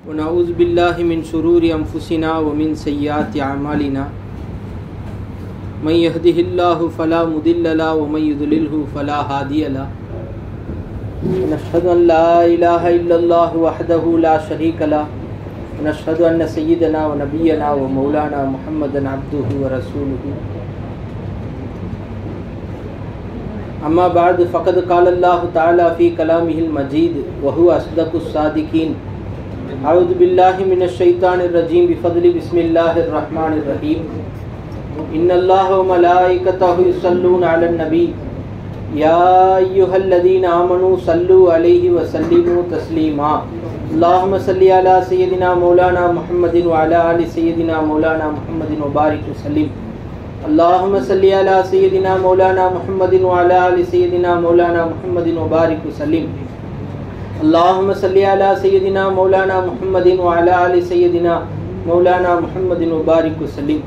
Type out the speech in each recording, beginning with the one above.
ونعوذ بالله من شرور أنفسنا ومن سيئات أعمالنا من يهده الله فلا مضل له ومن يضلله فلا هادي له ونشهد أن لا إله إلا الله وحده لا شريك له ونشهد أن سيدنا ونبينا ومولانا محمدا عبده ورسوله أما بعد فقد قال الله تعالى في كلامه المجيد وهو أصدق الصادقين أعوذ بالله من الشيطان الرجيم بفضل بسم الله الرحمن الرحيم إن الله وملائكته يصلون على النبي يا أيها الذين آمنوا صلوا عليه وسلموا تسليما اللهم صل على سيدنا مولانا محمد وعلى آل سيدنا مولانا محمد وبارك وسلم اللهم صل على سيدنا مولانا محمد وعلى آل سيدنا مولانا محمد وبارك وسلم اللهم صل على سيدنا مولانا محمد وعلى آل سيدنا مولانا محمد وبارك وسلم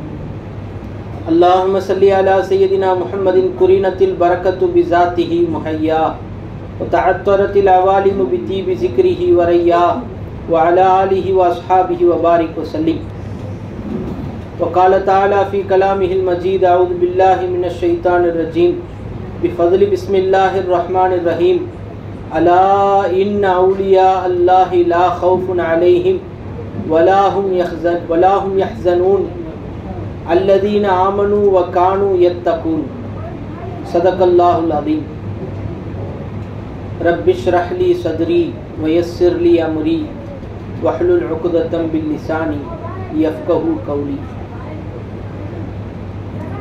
اللهم صل على سيدنا محمد قرنت البركة بذاته محيا وتعطرت العوالم بطيب ذكره وريا وعلى آله وأصحابه وبارك وسلم وقال تعالى في كلامه المجيد أعوذ بالله من الشيطان الرجيم بفضل بسم الله الرحمن الرحيم ألا إن أولياء الله لا خوف عليهم ولا هم يحزنون الذين آمنوا وكانوا يتقون صدق الله العظيم رب اشرح لي صدري ويسر لي أمري واحلل عقدة من لساني يفقهوا قولي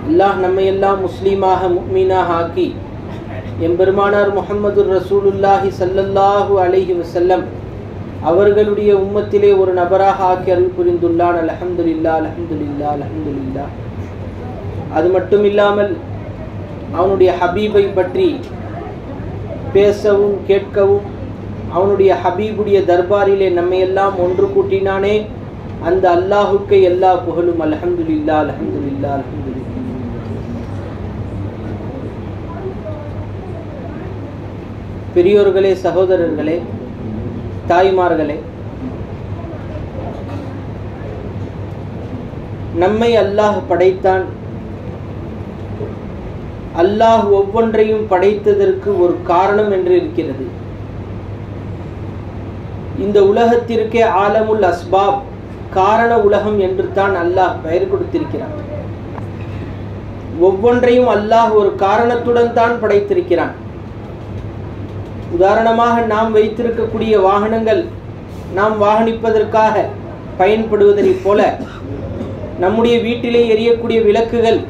அல்லாஹ் நம்மை எல்லாம் முஸ்லீமாக முஃமினாக ஆக்கி எம்பெருமானார் முஹம்மது ரசூலுல்லாஹி ஸல்லல்லாஹு அலைஹி வஸல்லம் அவர்களுடைய உம்மத்திலே ஒரு நபராக ஆக்கி அருள் புரிந்துள்ளான். அல்ஹம்துலில்லாஹ் அல்ஹம்துலில்லாஹ் அல்ஹம்துலில்லாஹ். அது மட்டும் இல்லாமல் அவனுடைய ஹபீபை பற்றி பேசவும் கேட்கவும் அவனுடைய ஹபீபுடைய தர்பாரிலே நம்மை எல்லாம் ஒன்று கூட்டினானே அந்த அல்லாஹுக்கே எல்லா புகழும். அல்ஹம்துலில்லாஹ் அல்ஹம்துலில்லாஹ் அல்ஹம்துலில்லாஹ். பெரியோர்களே, சகோதரர்களே, தாய்மார்களே, நம்மை அல்லாஹ் படைத்தான். அல்லாஹ் ஒவ்வொன்றையும் படைத்ததற்கு ஒரு காரணம் என்று இருக்கிறது. இந்த உலகத்திற்கே ஆலமுல் அஸ்பாப், காரண உலகம் என்று தான் அல்லாஹ் பெயர் கொடுத்திருக்கிறான். ஒவ்வொன்றையும் அல்லாஹ் ஒரு காரணத்துடன் தான் படைத்திருக்கிறான். உதாரணமாக நாம் வைத்திருக்கக்கூடிய வாகனங்கள் நாம் வாகனிப்பதற்காக பயன்படுவதைப் போல, நம்முடைய வீட்டிலே எரியக்கூடிய விளக்குகள்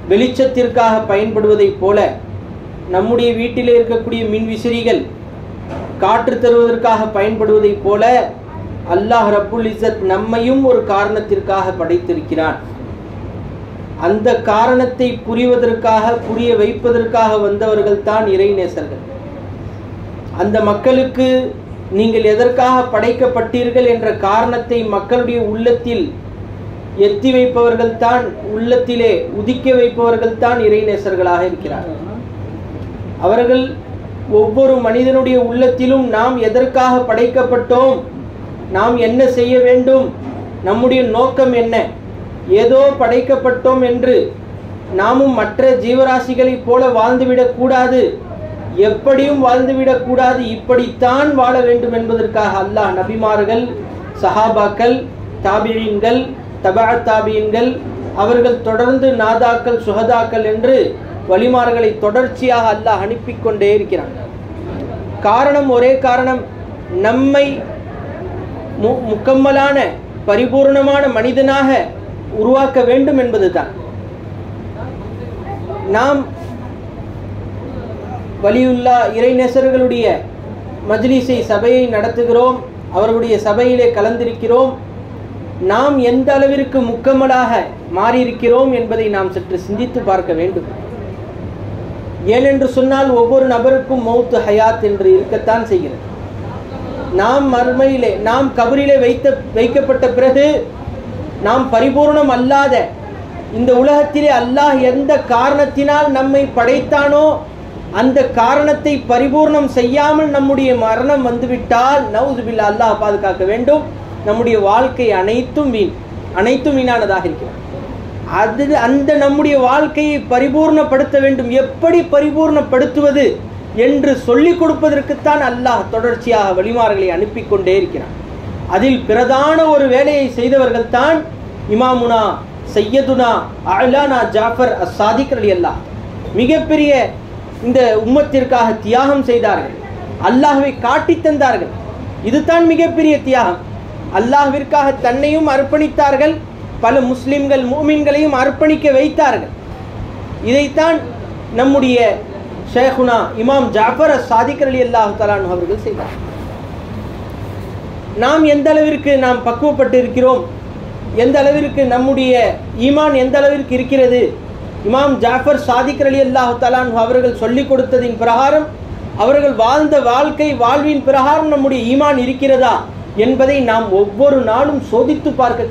வெளிச்சத்திற்காக பயன்படுவதைப் போல, நம்முடைய வீட்டிலே இருக்கக்கூடிய மின்விசிறிகள் காற்று தருவதற்காக பயன்படுவதைப் போல அல்லாஹ் ரப்புல் இஸ்ஸத் நம்மையும் ஒரு காரணத்திற்காக படைத்திருக்கிறான். அந்த காரணத்தை புரிய வைப்பதற்காக வந்தவர்கள் தான் இறைநேசர்கள். அந்த மக்களுக்கு நீங்கள் எதற்காக படைக்கப்பட்டீர்கள் என்ற காரணத்தை மக்களுடைய உள்ளத்தில் எத்தி வைப்பவர்கள் தான், உள்ளத்திலே உதிக்க வைப்பவர்கள் தான் இறைநேசர்களாக இருக்கிறார்கள். அவர்கள் ஒவ்வொரு மனிதனுடைய உள்ளத்திலும் நாம் எதற்காக படைக்கப்பட்டோம், நாம் என்ன செய்ய வேண்டும், நம்முடைய நோக்கம் என்ன, ஏதோ படைக்கப்பட்டோம் என்று நாமும் மற்ற ஜீவராசிகளைப் போல வாழ்ந்துவிடக் கூடாது, எப்படியும் வாழ்ந்துவிடக் கூடாது, இப்படித்தான் வாழ வேண்டும் என்பதற்காக அல்லாஹ் நபிமார்கள், சஹாபாக்கள், தாபியீன்கள், தபஅத் தாபியீன்கள், அவர்கள் தொடர்ந்து நாதாக்கள், சுஹதாக்கள் என்று வலிமார்களை தொடர்ச்சியாக அல்லாஹ் அனுப்பி கொண்டே இருக்கிறான். காரணம் ஒரே காரணம், நம்மை முக்கம்மலான பரிபூர்ணமான மனிதனாக உருவாக்க வேண்டும் என்பதுதான். நாம் வலியுல்லா இறைநேசர்களுடைய மஜ்லிஸை, சபையை நடத்துகிறோம், அவர்களுடைய சபையிலே கலந்திருக்கிறோம். நாம் எந்த அளவிற்கு முக்கம்மலாக மாறியிருக்கிறோம் என்பதை நாம் சற்று சிந்தித்து பார்க்க வேண்டும். ஏனென்று சொன்னால் ஒவ்வொரு நபருக்கும் மௌத் ஹயாத் என்று இருக்கத்தான் செய்கிறது. நாம் மர்மையிலே, நாம் கபரிலே வைக்கப்பட்ட பிறகு நாம் பரிபூர்ணம் அல்லாத இந்த உலகத்திலே அல்லாஹ் எந்த காரணத்தினால் நம்மை படைத்தானோ அந்த காரணத்தை பரிபூர்ணம் செய்யாமல் நம்முடைய மரணம் வந்துவிட்டால் நவுதுபில்லா, அல்லாஹ் பாதுகாக்க வேண்டும், நம்முடைய வாழ்க்கை அனைத்தும் வீணானதாக இருக்கிறது. அந்த நம்முடைய வாழ்க்கையை பரிபூர்ணப்படுத்த வேண்டும். எப்படி பரிபூர்ணப்படுத்துவது என்று சொல்லிக் கொடுப்பதற்குத்தான் அல்லாஹ் தொடர்ச்சியாக வழிமார்களை அனுப்பி கொண்டே இருக்கிறான். அதில் பிரதான ஒரு வேலையை செய்தவர்கள் தான் இமாமுனா சையதுனா அலானா ஜாஃபர் அஸ்-சாதிக் ரலியல்லாஹு. மிகப்பெரிய இந்த உம்மத்திற்காக தியாகம் செய்தார்கள், அல்லாஹ்வை காட்டி தந்தார்கள். இதுதான் மிகப்பெரிய தியாகம். அல்லாஹ்விற்காக தன்னையும் அர்ப்பணித்தார்கள், பல முஸ்லிம்கள் மூமின்களையும் அர்ப்பணிக்க வைத்தார்கள். இதைத்தான் நம்முடைய ஷேகுனா இமாம் ஜாஃபர் அஸ்-சாதிக் ரலியல்லாஹு தஆலா அன்ஹு அவர்கள் செய்தார். நாம் எந்த அளவிற்கு நாம் பக்குவப்பட்டு இருக்கிறோம், எந்த அளவிற்கு நம்முடைய ஈமான் எந்த அளவிற்கு இருக்கிறது, இமாம் ஜாஃபர் சாதிக் ரலியல்லாஹு தஆலா அன்ஹு அவர்கள் சொல்லிக் கொடுத்ததின் பிரகாரம், அவர்கள் வாழ்ந்த வாழ்வின் பிரகாரம் நம்முடைய ஈமான் இருக்கிறதா என்பதை நாம் ஒவ்வொரு நாளும் சோதித்து பார்க்க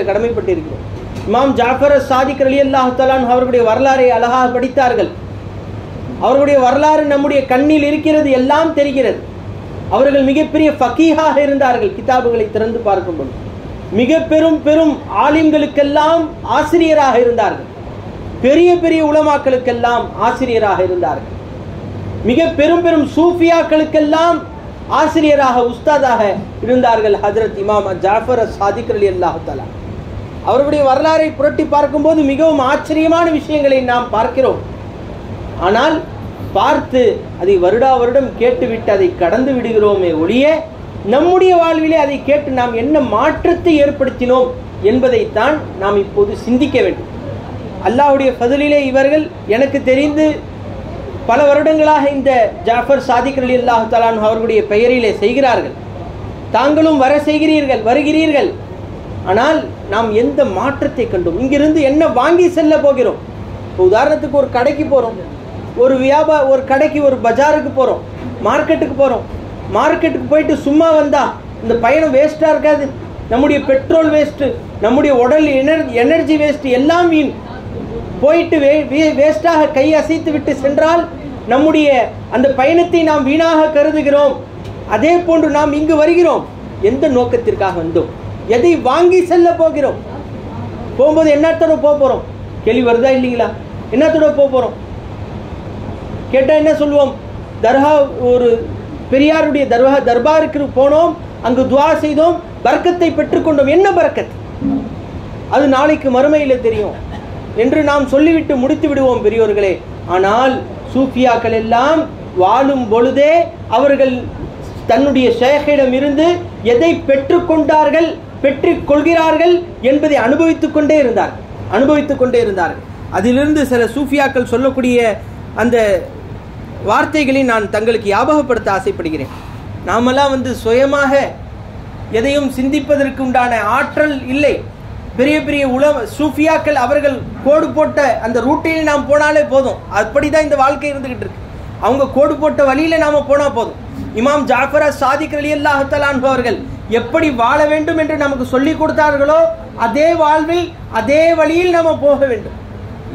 கடமைப்பட்டிருக்கிறோம். இமாம் ஜாஃபர் சாதிக் ரலியல்லாஹு தஆலா அன்ஹு அவர்களுடைய வரலாறை அழகாக படித்தார்கள். அவர்களுடைய வரலாறு நம்முடைய கண்ணில் இருக்கிறது, எல்லாம் தெரிகிறது. அவர்கள் மிகப்பெரிய ஃபகீஹாக இருந்தார்கள். கிதாபுகளை திறந்து பார்க்கும்போது மிக பெரும் ஆலிம்களுக்கெல்லாம் ஆசிரியராக இருந்தார்கள். பெரிய பெரிய உலமாக்களுக்கெல்லாம் ஆசிரியராக இருந்தார்கள். மிக பெரும் சூஃபியாக்களுக்கெல்லாம் ஆசிரியராக உஸ்தாதாக இருந்தார்கள் ஹஜ்ரத் இமாம் ஜாஃபர் சாதிக் ரலியல்லாஹு தஆலா. அவர்களுடைய வரலாறை புரட்டி பார்க்கும்போது மிகவும் ஆச்சரியமான விஷயங்களை நாம் பார்க்கிறோம். ஆனால் பார்த்து அதை வருடம் கேட்டுவிட்டு அதை கடந்து விடுகிறோமே ஒழிய, நம்முடைய வாழ்விலே அதை கேட்டு நாம் என்ன மாற்றத்தை ஏற்படுத்தினோம் என்பதைத்தான் நாம் இப்போது சிந்திக்க வேண்டும். அல்லாஹ்வுடைய ஃபضலிலே இவர்கள் எனக்கு தெரிந்து பல வருடங்களாக இந்த ஜாஃபர் சாதிக் ரலியல்லாஹு தஆலா அன்ஹு அவர்களுடைய பெயரிலே செய்கிறார்கள். தாங்களும் வருகிறீர்கள். ஆனால் நாம் எந்த மாற்றத்தை கண்டோம்? இங்கிருந்து என்ன வாங்கி செல்ல போகிறோம்? உதாரணத்துக்கு ஒரு கடைக்கு போகிறோம், ஒரு கடைக்கு, ஒரு பஜாருக்கு போகிறோம், மார்க்கெட்டுக்கு போகிறோம். மார்க்கெட்டுக்கு போயிட்டு சும்மா வந்தா இந்த பயணம் வேஸ்ட்டாக இருக்காது. நம்முடைய பெட்ரோல் வேஸ்ட்டு, நம்முடைய உடல் எனர்ஜி வேஸ்ட்டு, எல்லாம் வீண். போயிட்டு வேஸ்ட்டாக கை அசைத்து விட்டு சென்றால் நம்முடைய அந்த பயணத்தை நாம் வீணாக கருதுகிறோம். அதே போன்று நாம் இங்கு வருகிறோம், எந்த நோக்கத்திற்காக வந்தோம், எதை வாங்கி செல்ல போகிறோம்? போகும்போது என்னத்தோட போகிறோம்? கேள்வி வருதா இல்லைங்களா? என்னத்தோட போகிறோம் கேட்டால் என்ன சொல்லுவோம்? ஒரு பெரியாருடைய தர்பாருக்கு போனோம், அங்கு துவா செய்தோம், பரக்கத்தை பெற்றுக்கொண்டோம். என்ன பரக்கத்? அது நாளைக்கு மறுமையில் தெரியும் என்று நாம் சொல்லிவிட்டு முடித்து விடுவோம் பெரியோர்களே. ஆனால் சூஃபியாக்கள் எல்லாம் வாழும் பொழுதே அவர்கள் தன்னுடைய ஷேഖிடம் இருந்து எதை பெற்றுக்கொண்டார்கள், பெற்றுக்கொள்கிறார்கள் என்பதை அனுபவித்துக் கொண்டே இருந்தார்கள். அதிலிருந்து சில சூஃபியாக்கள் சொல்லக்கூடிய அந்த வார்த்தைகளை நான் தங்களுக்கு ஞாபகப்படுத்த ஆசைப்படுகிறேன். நாமெல்லாம் சுயமாக எதையும் சிந்திப்பதற்கு உண்டான ஆற்றல் இல்லை. பெரிய பெரிய சூஃபியாக்கள் அவர்கள் கோடு போட்ட அந்த ரூட்டில் நாம் போனாலே போதும். அப்படிதான் இந்த வாழ்க்கை இருந்துகிட்டு இருக்கு. அவங்க கோடு போட்ட வழியில நாம போனா போதும். இமாம் ஜாஃபர் சாதிக் ரலியல்லாஹு தஆலா அன்ஹு அவர்கள் எப்படி வாழ வேண்டும் என்று நமக்கு சொல்லிக் கொடுத்தார்களோ அதே வாழ்வில் அதே வழியில் நாம போக வேண்டும்.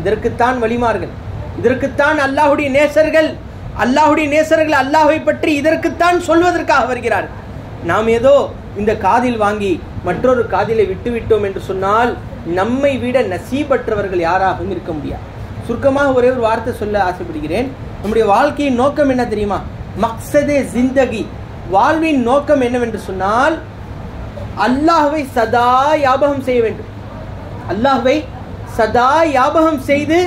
இதற்குத்தான் வழிமார்கள், இதற்குத்தான் அல்லாஹ்வுடைய நேசர்கள் அல்லாஹ்வை பற்றி இதற்குத்தான் சொல்வதற்காக வருகிறார்கள். நாம் ஏதோ இந்த காதில் வாங்கி மற்றொரு காதிலை விட்டுவிட்டோம் என்று சொன்னால் நம்மை விட நசீபற்றவர்கள் யாராகவும் இருக்க முடியாது. சுருக்கமாக ஒரே ஒரு வார்த்தை சொல்ல ஆசைப்படுகிறேன். நம்முடைய வாழ்க்கையின் நோக்கம் என்ன தெரியுமா? மக்சதே ஜிந்தகி, வாழ்வின் நோக்கம் என்னவென்று சொன்னால் அல்லாஹ்வை சதா ஞாபகம் செய்ய வேண்டும். அல்லாஹ்வை சதா ஞாபகம் செய்து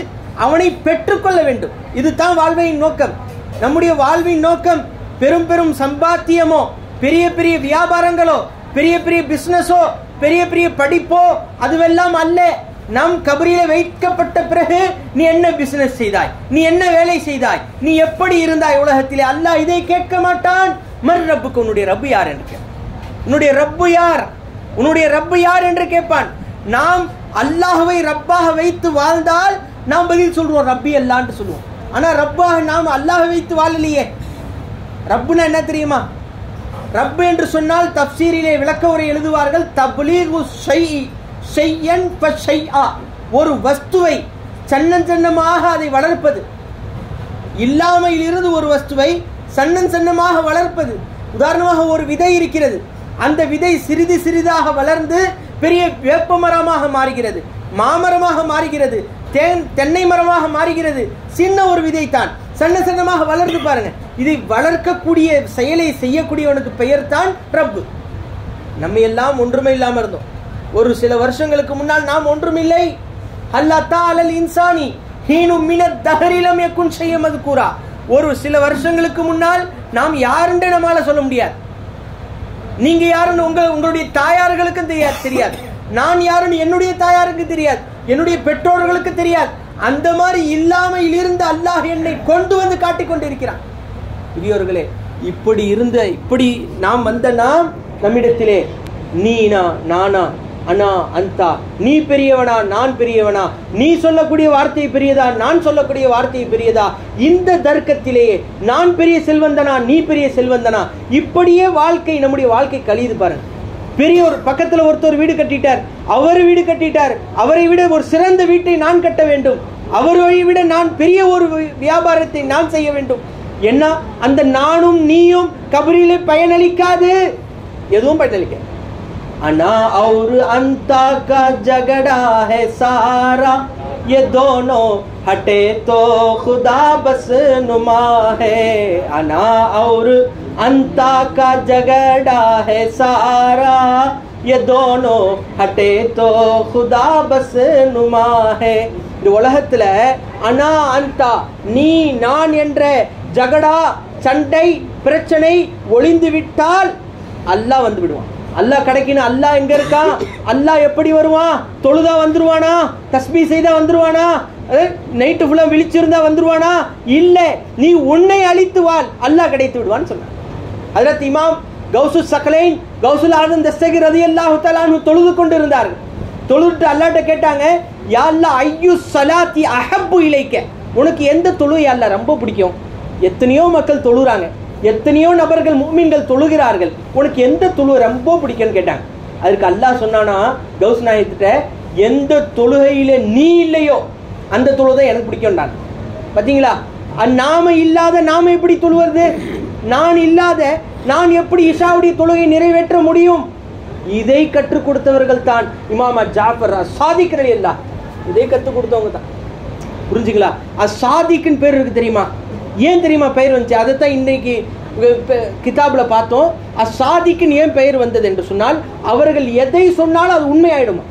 அவனை பெற்றுக்கொள்ள வேண்டும். இதுதான் வாழ்வின் நோக்கம். நம்முடைய வாழ்வின் நோக்கம் பெரும் சம்பாத்தியமோ, பெரிய பெரிய வியாபாரங்களோ, பெரிய பெரிய பிசினஸோ, பெரிய பெரிய படிப்போ அதுவெல்லாம் அல்ல. நம் கபரில வைக்கப்பட்ட பிறகு நீ என்ன பிசினஸ் செய்தாய், நீ என்ன வேலை செய்தாய், நீ எப்படி இருந்தாய் உலகத்திலே, அல்லாஹ் இதை கேட்க மாட்டான். மர் ரப்புக்கு, உன்னுடைய ரப்பு யார் என்று கேட்பான். உன்னுடைய ரப்பு யார் என்று கேட்பான். நாம் அல்லாஹ்வை ரப்பாக வைத்து வாழ்ந்தால் நாம் பதில் சொல்றோம் ரப்பி அல்லாஹ்னு சொல்லுவோம். ஆனா ரப்பாக நாம் அல்லாஹ்வை வைத்து வாழலையே. ரப்புனா என்ன தெரியுமா? ரப்பு என்று சொன்னால் தப்சீரிலே விளக்க உரை எழுதுவார்கள், தப்லீகு ஷைஇ ஷையன் ஃபஷைஆ, ஒரு வஸ்துவை சன்னன் சன்னமாக அதை வளர்ப்பது. இல்லாமையில் இருந்து ஒரு வஸ்துவை சன்னன் சன்னமாக வளர்ப்பது. உதாரணமாக ஒரு விதை இருக்கிறது, அந்த விதை சிறிது சிறிதாக வளர்ந்து பெரிய வேப்ப மரமாக மாறுகிறது, மாமரமாக மாறுகிறது, தென்னை மரமாக மாறுகிறது. சின்ன ஒரு விதை தான், சன்ன சன்னமாக வளர்ந்து பாருங்க. இதை வளர்க்கக்கூடிய செயலை செய்யக்கூடியவனுக்கு பெயர் தான் ரப்பு. நம்ம எல்லாம் ஒன்றுமே இல்லாமல் இருந்தோம். ஒரு சில வருஷங்களுக்கு முன்னால் நாம் ஒன்றுமில்லை. அல்லாஹ் தஆலல் இன்சானி ஹீனு மினத் தஹரிலம் யகுன் ஷைஅன் மذ்கூரா. ஒரு சில வருஷங்களுக்கு முன்னால் நாம் யாருன்னு நம்மால சொல்ல முடியாது. நீங்க யாருன்னு உங்களுடைய தாயார்களுக்கும் தெரியாது. நான் யாருன்னு என்னுடைய தாயாருக்கு தெரியாது, என்னுடைய பெற்றோர்களுக்கு தெரியாது. அந்த மாதிரி இல்லாமல் இருந்து அல்லாஹ் என்னை கொண்டு வந்து காட்டிக் கொண்டிருக்கிறான். பெரியவர்களே, இப்படி நாம் வந்த நாம் நம்மிடத்திலே நீனா நானா அண்ணா அந்தா, நீ பெரியவனா நான் பெரியவனா, நீ சொல்லக்கூடிய வார்த்தை பெரியதா நான் சொல்லக்கூடிய வார்த்தை பெரியதா, இந்த தர்க்கத்திலேயே நான் பெரிய செல்வந்தனா நீ பெரிய செல்வந்தனா, இப்படியே வாழ்க்கை நம்முடைய வாழ்க்கை கழியுது பாருங்க. பெரிய ஒரு பக்கத்தில் ஒருத்தர் வீடு கட்டிட்டார், அவர் வீடு கட்டிட்டார், அவரை விட ஒரு சிறந்த வீட்டை நான் கட்ட வேண்டும், அவரை விட நான் பெரிய ஒரு வியாபாரத்தை நான் செய்ய வேண்டும். என்ன, அந்த நானும் நீயும் கபரிலே பயனளிக்காது, எதுவும் பயனளிக்க. अना और अंता का झगड़ा है सारा, ये दोनों हटे तो खुदा बस नुमा है. अना और अंता का झगड़ा है सारा, ये दोनों हटे तो खुदा बस नुमा है. இந்த உலகத்துல அனா அந்தா நீ நான் என்ற ஜகடா சண்டை பிரச்சனை ஒளிந்து விட்டால் அல்லாஹ் வந்து விடுவான். அல்லாஹ் கிடைக்கணும். அல்லாஹ் எங்க இருக்கான்? அல்லாஹ் எப்படி வருவான்? தொழுதா வந்துருவானா? தஸ்பீ செய்தா வந்துருவானா? நைட்டு ஃபுல்லா விழிச்சிருந்தா வந்துருவானா? இல்ல, நீ உன்னை அழித்து வாழ், அல்லாஹ் கிடைத்து விடுவான்னு சொன்னான். ஹஜ்ரத் இமாம் கௌசுல் சக்லைன் கௌசுல் ஆதம் தஸ்தகி ரலியல்லாஹு தஆலா அன்ஹு தொழுது கொண்டு இருந்தார்கள். தொழுதுட்டு அல்லாஹ்ட்ட கேட்டாங்க, யா அல்லாஹ் ஐயு ஸலாத்தி அஹப்பு இலைக்க, உனக்கு எந்த தொழுகை அல்லாஹ் ரொம்ப பிடிக்கும்? எத்தனையோ மக்கள் தொழுறாங்க, எத்தனையோ நபர்கள் முஃமின்கள் தொழுகிறார்கள், உனக்கு எந்த தொழுகை ரொம்ப பிடிக்கும்னு கேட்டாங்க. அதுக்கு அல்லாஹ் சொன்னானா கௌஸ் நாயகத்திட்ட, எந்த தொழுகையில நீ இல்லையோ அந்த தொழுகை எனக்கு பிடிக்கும்டாங்க. பார்த்தீங்களா, நாம இல்லாத நாம எப்படி தொழுவது? நான் இல்லாத நான் எப்படி இஷாவுடைய தொழுகை நிறைவேற்ற முடியும்? இதை கற்றுக் கொடுத்தவர்கள் தான் இமாம் ஜாஃபர் அஸ்-சாதிக் ரலியல்லாஹு. இதை கற்றுக் கொடுத்தவங்க தான். புரிஞ்சுங்களா? அஸ்-சாதிக்னு பேர் இருக்கு தெரியுமா? ஏன் தெரியுமா பெயர் வந்துச்சு? அதை தான் இன்னைக்கு கிதாபில் பார்த்தோம். அஸ்-சாதிக்குன்னு ஏன் பெயர் வந்தது என்று சொன்னால், அவர்கள் எதை சொன்னாலும் அது உண்மையாயிடுமா.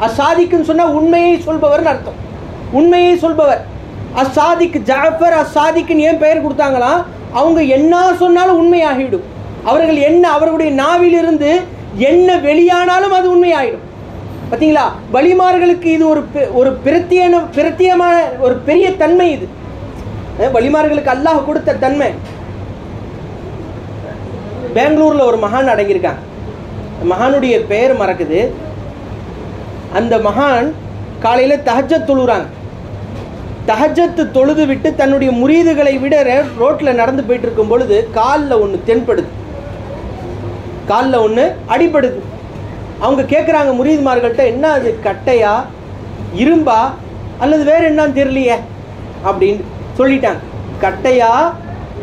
அஸ்-சாதிக்குன்னு சொன்னால் உண்மையை சொல்பவர்னு அர்த்தம், உண்மையை சொல்பவர். அஸ்-சாதிக் ஜாஃபர் அஸ்-சாதிக்குன்னு ஏன் பெயர் கொடுத்தாங்களாம்? அவங்க என்ன சொன்னாலும் உண்மையாகிவிடும். அவர்கள் என்ன, அவர்களுடைய நாவிலிருந்து என்ன வெளியானாலும் அது உண்மையாயிடும். பார்த்தீங்களா, வலிமார்களுக்கு இது ஒரு பிரத்தியமான ஒரு பெரிய தன்மை. இது வலிமார்களுக்கு அல்லாஹ் கொடுத்த தன்மை. பெங்களூர்ல ஒரு மகான் அடங்கியிருக்காங்க. மகானுடைய பெயர் மறக்குது. அந்த மகான் காலையில தஹஜ்ஜத் தொழுறாங்க. தஹஜ்ஜத் தொழுது விட்டு தன்னுடைய முரீதுகளை விட ரோட்ல நடந்து போயிட்டு இருக்கும் பொழுது காலில் ஒன்று தென்படுது, காலில் ஒன்று அடிபடுது. அவங்க கேட்குறாங்க முரீதுமார்கள்ட்ட, என்ன அது, கட்டையா இரும்பா அல்லது வேற என்னன்னு தெரியலையே அப்படின்னு சொல்லிட்டாங்க. கட்டையா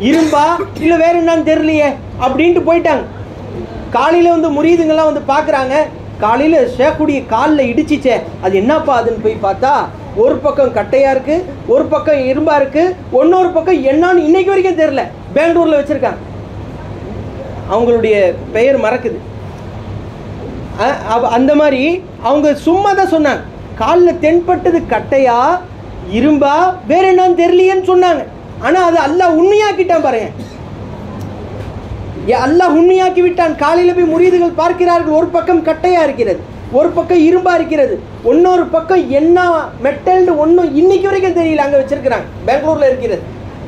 இரும்பா இல்ல வேற என்னன்னு தெரியலையே அப்படின்ட்டு போயிட்டாங்க. காலையில வந்து முரீதுங்கெல்லாம் வந்து பாக்குறாங்க, காலையில ஷேக்குடைய காலில் இடிச்சிச்சே, அது என்னப்பா அதுன்னு போய் பார்த்தா, ஒரு பக்கம் கட்டையா இருக்கு, ஒரு பக்கம் இரும்பா இருக்கு, இன்னொரு பக்கம் என்னன்னு இன்னைக்கு வரைக்கும் தெரியல. பெங்களூர்ல வச்சிருக்காங்க. அவங்களுடைய பெயர் மறக்குது. அந்த மாதிரி அவங்க சும்மா தான் சொன்னாங்க, காலில் தென்பட்டது கட்டையா இரும்பா வேற என்னன்னு தெரியலையேன்னு சொன்னாங்க. ஆனா அது அல்லாஹ் உண்மையாக்கிட்டான் பாருங்க. அல்லாஹ் உண்மையாக்கி விட்டான். காலையில போய் முரீதுகள் பார்க்கிறார்கள், ஒரு பக்கம் கட்டையா இருக்கிறது, ஒரு பக்கம் இரும்பா இருக்கிறது, இன்னொரு பக்கம் என்ன மெட்டல் ஒன்னும் இன்னைக்கு வரைக்கும் தெரியல, அங்க வச்சிருக்கிறாங்க, பெங்களூர்ல இருக்கிறது.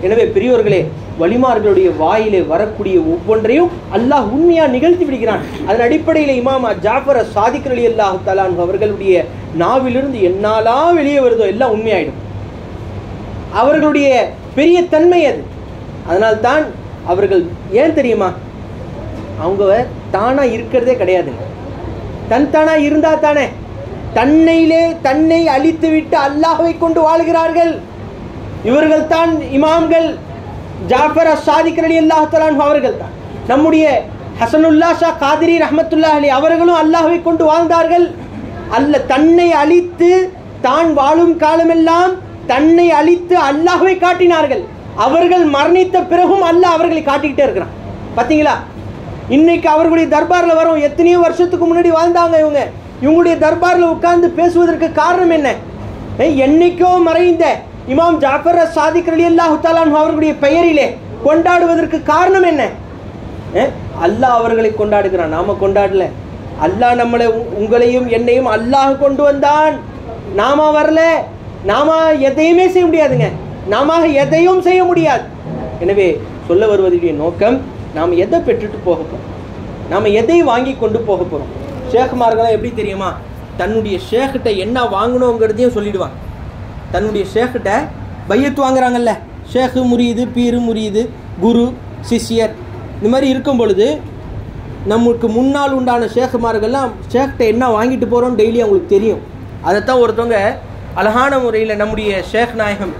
எனவே பெரியோர்களே, வலிமார்களுடைய வாயிலே வரக்கூடிய ஒவ்வொன்றையும் அல்லாஹ் உண்மையா நிகழ்த்தி விடுகிறான். அதன் அடிப்படையில் இமாம் ஜாஃபர் அஸ்-சாதிக் ரலியல்லாஹு தஆலா அவர்களுடைய நாவிலிருந்து என்னெல்லாம் வெளியே வருதோ எல்லாம் உண்மையாயிடும். அவர்களுடைய பெரிய தன்மை அது. அதனால்தான் அவர்கள், ஏன் தெரியுமா, அவங்க தானா இருக்கிறதே கிடையாதுங்க. தானா இருந்தா தானே தன்னை அழித்துவிட்டு அல்லாஹ்வை கொண்டு வாழ்கிறார்கள். இவர்கள் தான் இமாம்கள். ஜாஃபர் அஸ்-சாதிக் ரலியல்லாஹு தஆலா அன்ஹு அவர்கள் தான். நம்முடைய ஹசனுல்லா ஷா காதிரி ரஹ்மத்துல்லாஹி அலைஹி அவர்களும் அல்லாஹ்வை கொண்டு வாழ்ந்தார்கள். தன்னை அழித்து தான் வாழும் காலமெல்லாம் தன்னை அழித்து அல்லாஹ்வை காட்டினார்கள். அவர்கள் மரணித்த பிறகும் அல்லாஹ் அவர்களை காட்டிக்கிட்டே இருக்கிறான். பார்த்தீங்களா? இன்னைக்கு அவர்களுடைய தர்பார்ல வரும், எத்தனையோ வருஷத்துக்கு முன்னாடி வாழ்ந்தாங்க இவங்களுடைய தர்பார்ல உட்கார்ந்து பேசுவதற்கு காரணம் என்ன? என்னைக்கோ மறைந்த இமாம் ஜாஃபர் அஸ்-சாதிக் ரலியல்லாஹு தஆலா அன்ஹு அவர்களுடைய பெயரிலே கொண்டாடுவதற்கு காரணம் என்ன? அல்லாஹ் அவர்களை கொண்டாடுகிறான், நாம கொண்டாடல. அல்லாஹ் நம்மளை உங்களையும் என்னையும் அல்லாஹ் கொண்டு வந்தான், நாம வரல. நாம எதையுமே செய்ய முடியாதுங்க, நாம எதையும் செய்ய முடியாது. எனவே சொல்ல வருவதுடைய நோக்கம், நாம் எதை பெற்றுட்டு போக போறோம், நாம் எதை வாங்கி கொண்டு போக போறோம். ஷேக்மார்களாம் எப்படி தெரியுமா, தன்னுடைய ஷேக்கிட்ட என்ன வாங்கணுங்கிறதையும் சொல்லிடுவாங்க. தன்னுடைய ஷேக்கிட்ட பையத்து வாங்குறாங்கல்ல, ஷேக்கு முரீது, பீரு முரீது, குரு சிஷ்யர், இந்த மாதிரி இருக்கும் பொழுது நமக்கு முன்னால் உண்டான ஷேக்குமார்கள்லாம் ஷேக்கிட்ட என்ன வாங்கிட்டு போகிறோம் டெய்லி அவங்களுக்கு தெரியும். அதைத்தான் ஒருத்தவங்க அழகான முறையில் நம்முடைய ஷேக் நாயகம்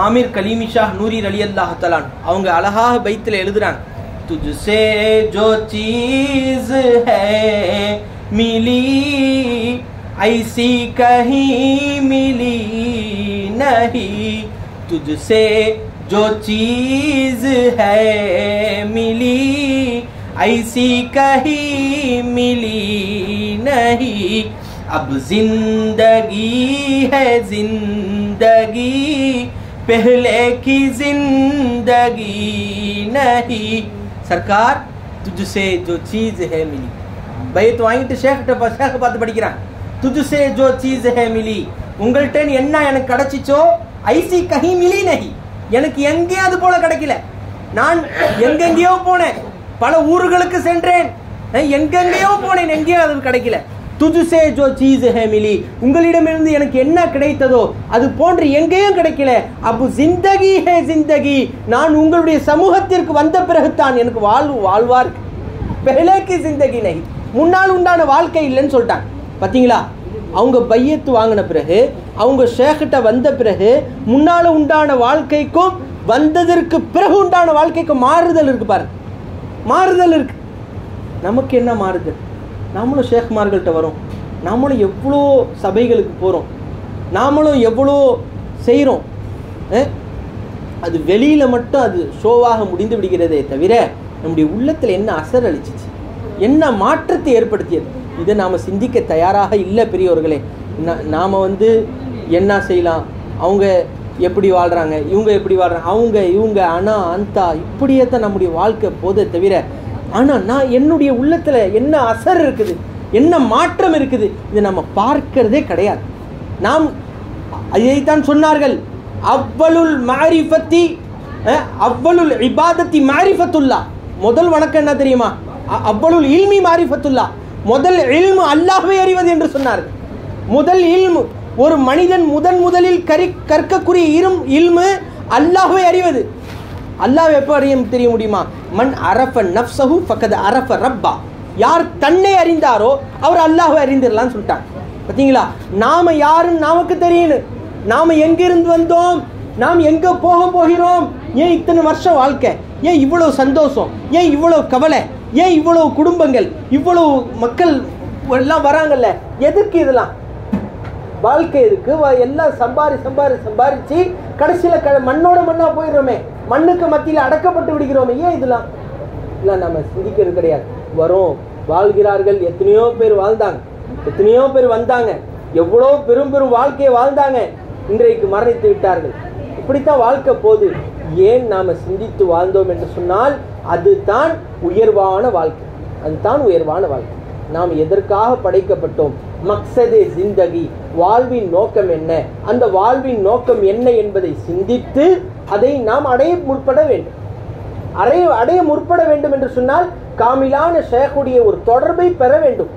ஆமீர் கலீமி ஷா நூரி ரலியல்லாஹு தஆலா அவங்க அழகாக பைத்தில் எழுதுறாங்க, तुझसे जो चीज है मिली ऐसी कहीं मिली नहीं, तुझसे जो चीज है मिली ऐसी कहीं मिली नहीं, अब जिंदगी है जिंदगी पहले की जिंदगी नहीं, सरकार तुझसे जो चीज है मिली. பையத் வாங்கிட்டு ஷேக் பார்த்து படிக்கிறான், तुझसे जो चीज है मिली, உங்கள்கிட்ட என்ன எனக்கு கிடைச்சிச்சோ ஐசி கஹி மிலி நஹி, எனக்கு எங்கேயும் அது போல கிடைக்கல. நான் எங்கெங்கேயோ போனேன், பல ஊர்களுக்கு சென்றேன், எங்கெங்கேயோ போனேன், எங்கேயோ அது கிடைக்கல. तुझसे जो चीज है मिली, உங்களிடமிருந்து எனக்கு என்ன கிடைத்ததோ அது போன்று எங்கேயும் கிடைக்கல. அப்பு ஜிந்தகி ஹே ஜிந்தகி, நான் உங்களுடைய சமூகத்திற்கு வந்த பிறகுதான் எனக்கு வாழ்வார். பெஹலேக்கு ஜிந்தகி நஹி, முன்னால் உண்டான வாழ்க்கை இல்லைன்னு சொல்லிட்டாங்க. பார்த்தீங்களா? அவங்க பையத்து வாங்கின பிறகு, அவங்க ஷேக்கிட்ட வந்த பிறகு, முன்னால உண்டான வாழ்க்கைக்கும் வந்ததற்கு பிறகு உண்டான வாழ்க்கைக்கும் மாறுதல் இருக்கு பாருங்க, மாறுதல் இருக்கு. நமக்கு என்ன மாறுதல்? நாமளும் ஷேக்மார்கள்ட்ட வரோம், நாமளும் எவ்வளோ சபைகளுக்கு போகிறோம், நாமளும் எவ்வளோ செய்கிறோம். அது வெளியில் மட்டும் அது ஷோவாக முடிந்து விடுகிறதே தவிர நம்முடைய உள்ளத்தில் என்ன அசர் அளிச்சிச்சு, என்ன மாற்றத்தை ஏற்படுத்தியது, இதை நாம் சிந்திக்க தயாராக இல்லை பெரியவர்களே. நாம் என்ன செய்யலாம், அவங்க எப்படி வாழ்கிறாங்க, இவங்க எப்படி வாழ்கிறாங்க, அவங்க இவங்க அண்ணா அந்தா இப்படியே தான் நம்முடைய வாழ்க்கை போதே தவிர, ஆனால் நான் என்னுடைய உள்ளத்தில் என்ன அசர் இருக்குது, என்ன மாற்றம் இருக்குது, இதை நம்ம பார்க்கிறதே கிடையாது. நாம் அதைத்தான் சொன்னார்கள், அவ்வளுல் மாரிஃபத்தி அவ்வளுல் இபாதத்தி மாரிஃபத்துல்லா, முதல் வணக்கம் என்ன தெரியுமா, அவ்வளுல் இல்மி மாரிஃபத்துல்லா, முதல் இல்மு அல்லாஹ்வை அறிவது என்று சொன்னார்கள். முதல் இல்மு, ஒரு மனிதன் முதலில் கற்கக்கூடிய இல்மு அல்லாஹ்வை அறிவது. அல்லாஹ் எப்போ தெரிய முடியுமா, மன் அரஃப நஃப்ஸஹு ஃபகத் அரஃப ரப்பா, யார் தன்னை அறிந்தாரோ அவர் அல்லாஹ்வை அறிந்திரலாம்னு சொல்லிட்டாங்க. பார்த்தீங்களா? நாம யாருன்னு நமக்கு தெரியணும், நாம எங்கிருந்து வந்தோம், நாம் எங்க போகிறோம், ஏன் இத்தனை வருஷம் வாழ்க்கை, ஏன் இவ்வளவு சந்தோஷம், ஏன் இவ்வளவு கவலை, ஏன் இவ்வளவு குடும்பங்கள், இவ்வளவு மக்கள் எல்லாம் வராங்கல்ல, எதுக்கு இதெல்லாம்? வாழ்க்கை இருக்கு, எல்லாம் சம்பாரிச்சு கடைசியில் மண்ணோட மண்ணா போயிடுறோமே, மண்ணுக்கு மத்தியில் அடக்கப்பட்டு விடுகிறோமே, ஏன் இதெல்லாம் நம்ம சிந்திக்கிறது கிடையாது. வரும், வாழ்கிறார்கள், எத்தனையோ பேர் வாழ்ந்தாங்க, எத்தனையோ பேர் வந்தாங்க, எவ்வளோ பெரும் வாழ்க்கையை வாழ்ந்தாங்க, இன்றைக்கு மரணித்து விட்டார்கள். இப்படித்தான் வாழ்க்கை போது. ஏன் நாம சிந்தித்து வாழ்ந்தோம் என்று சொன்னால் அதுதான் உயர்வான வாழ்க்கை, அதுதான் உயர்வான வாழ்க்கை. நாம் எதற்காக படைக்கப்பட்டோம், மக்சதே ஜிந்தகி, வாழ்வின் நோக்கம் என்ன, அந்த வாழ்வின் நோக்கம் என்ன என்பதை சிந்தித்து அதை நாம் அடைய முற்பட வேண்டும். அடைய முற்பட வேண்டும் என்று சொன்னால் காமிலான ஷேக்குடைய ஒரு தொடர்பை பெற வேண்டும்.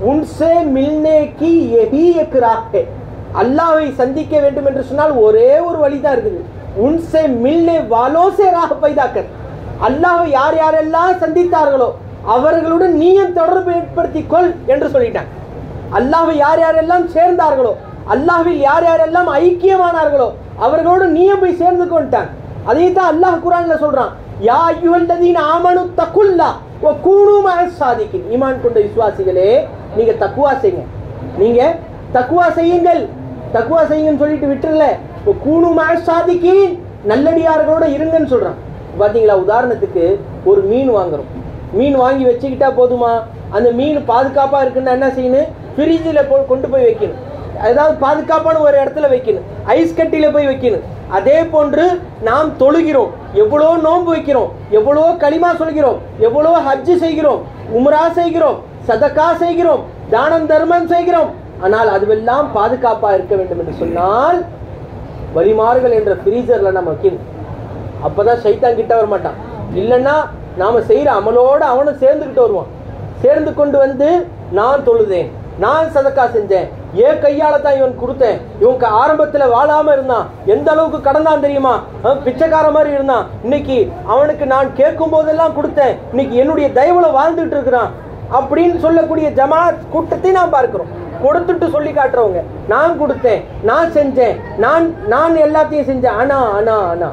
உன்சே மில்னே கி யஹி ஏக் ராஹ் ஹை, அல்லாஹ்வை சந்திக்க வேண்டும் என்று சொன்னால் ஒரே ஒரு வழிதான் இருக்குது, உன்சே மில்னே வாலோ சே ராஹ் பைதா கர். அல்லாஹ்வை யார் யாரெல்லாம் சந்தித்தார்களோ அவர்களுடன் நீயும் தொடர்பு ஏற்படுத்திக் கொள் என்று சொல்லிட்டாங்க. அல்லாஹ்வை யார் யாரெல்லாம் சேர்ந்தார்களோ, அல்லாஹ்வில் யார் யாரெல்லாம் ஐக்கியமானார்களோ அவர்களோடு நீயும் போய் சேர்ந்து கொண்டான். அதே தான் அல்லாஹ் குர்ஆன்ல சொல்றான், யா அய்யுஹல்லதீன ஆமனு தகுல்லாஹ் வ கூனூ மஅஸ் சாதிகின். ஈமான் கொண்ட விசுவாசிகளே, நீங்க தக்வா செய்யுங்க, நீங்க தக்வா செய்யுங்கள். தக்வா செய்யுங்கன்னு சொல்லிட்டு விட்டுறல, வ கூனூ மஅஸ் சாதிகின், நல்லடியார்களோட இருங்கன்னு சொல்றான். பாத்தீங்களா, உதாரணத்துக்கு ஒரு மீன் வாங்குறோம், மீன் வாங்கி வச்சுக்கிட்டா போதுமா? அந்த மீன் பாதுகாப்பா இருக்குன்னா என்ன செய்யணும்? ஃப்ரிட்ஜில் கொண்டு போய் வைக்கணும், ஏதாவது பாதுகாப்பான ஒரு இடத்துல வைக்கணும், ஐஸ் கட்டியில போய் வைக்கணும். அதே போன்று நாம் தொழுகிறோம், எவ்வளோ நோன்பு வைக்கிறோம், எவ்வளோ களிமா சொல்கிறோம், எவ்வளோ ஹஜ் செய்கிறோம், உம்ரா செய்கிறோம், சதகா செய்கிறோம், தானம் தர்மம் செய்கிறோம். ஆனால் அதுவெல்லாம் பாதுகாப்பா இருக்க வேண்டும் என்று சொன்னால் வலிமார்கள் என்ற ஃப்ரீசர்ல நம்ம வைக்கணும். அப்பதான் சைத்தான் கிட்ட வர மாட்டான். இல்லைன்னா நாம செய்யற அமலோட அவனும் சேர்ந்துக்கிட்டு வருவான். சேர்ந்து கொண்டு வந்து, நான் தொழுதேன், நான் சதக்கா செஞ்சேன், ஏன் கையால தான் இவன் கொடுத்தேன், இவன் ஆரம்பத்துல வாழாம இருந்தான், எந்த அளவுக்கு கடந்தான் தெரியுமா, பிச்சைக்கார மாதிரி இருந்தான், இன்னைக்கு அவனுக்கு நான் கேட்கும் போதெல்லாம் கொடுத்தேன், இன்னைக்கு என்னுடைய தயவுல வாழ்ந்துட்டு இருக்கிறான் அப்படின்னு சொல்லக்கூடிய ஜமாத் கூட்டத்தை நாம் பார்க்கிறோம். கொடுத்துட்டு சொல்லி காட்டுறவங்க, நான் கொடுத்தேன், நான் செஞ்சேன், நான் எல்லாத்தையும் செஞ்சேன், ஆனா ஆனா ஆனா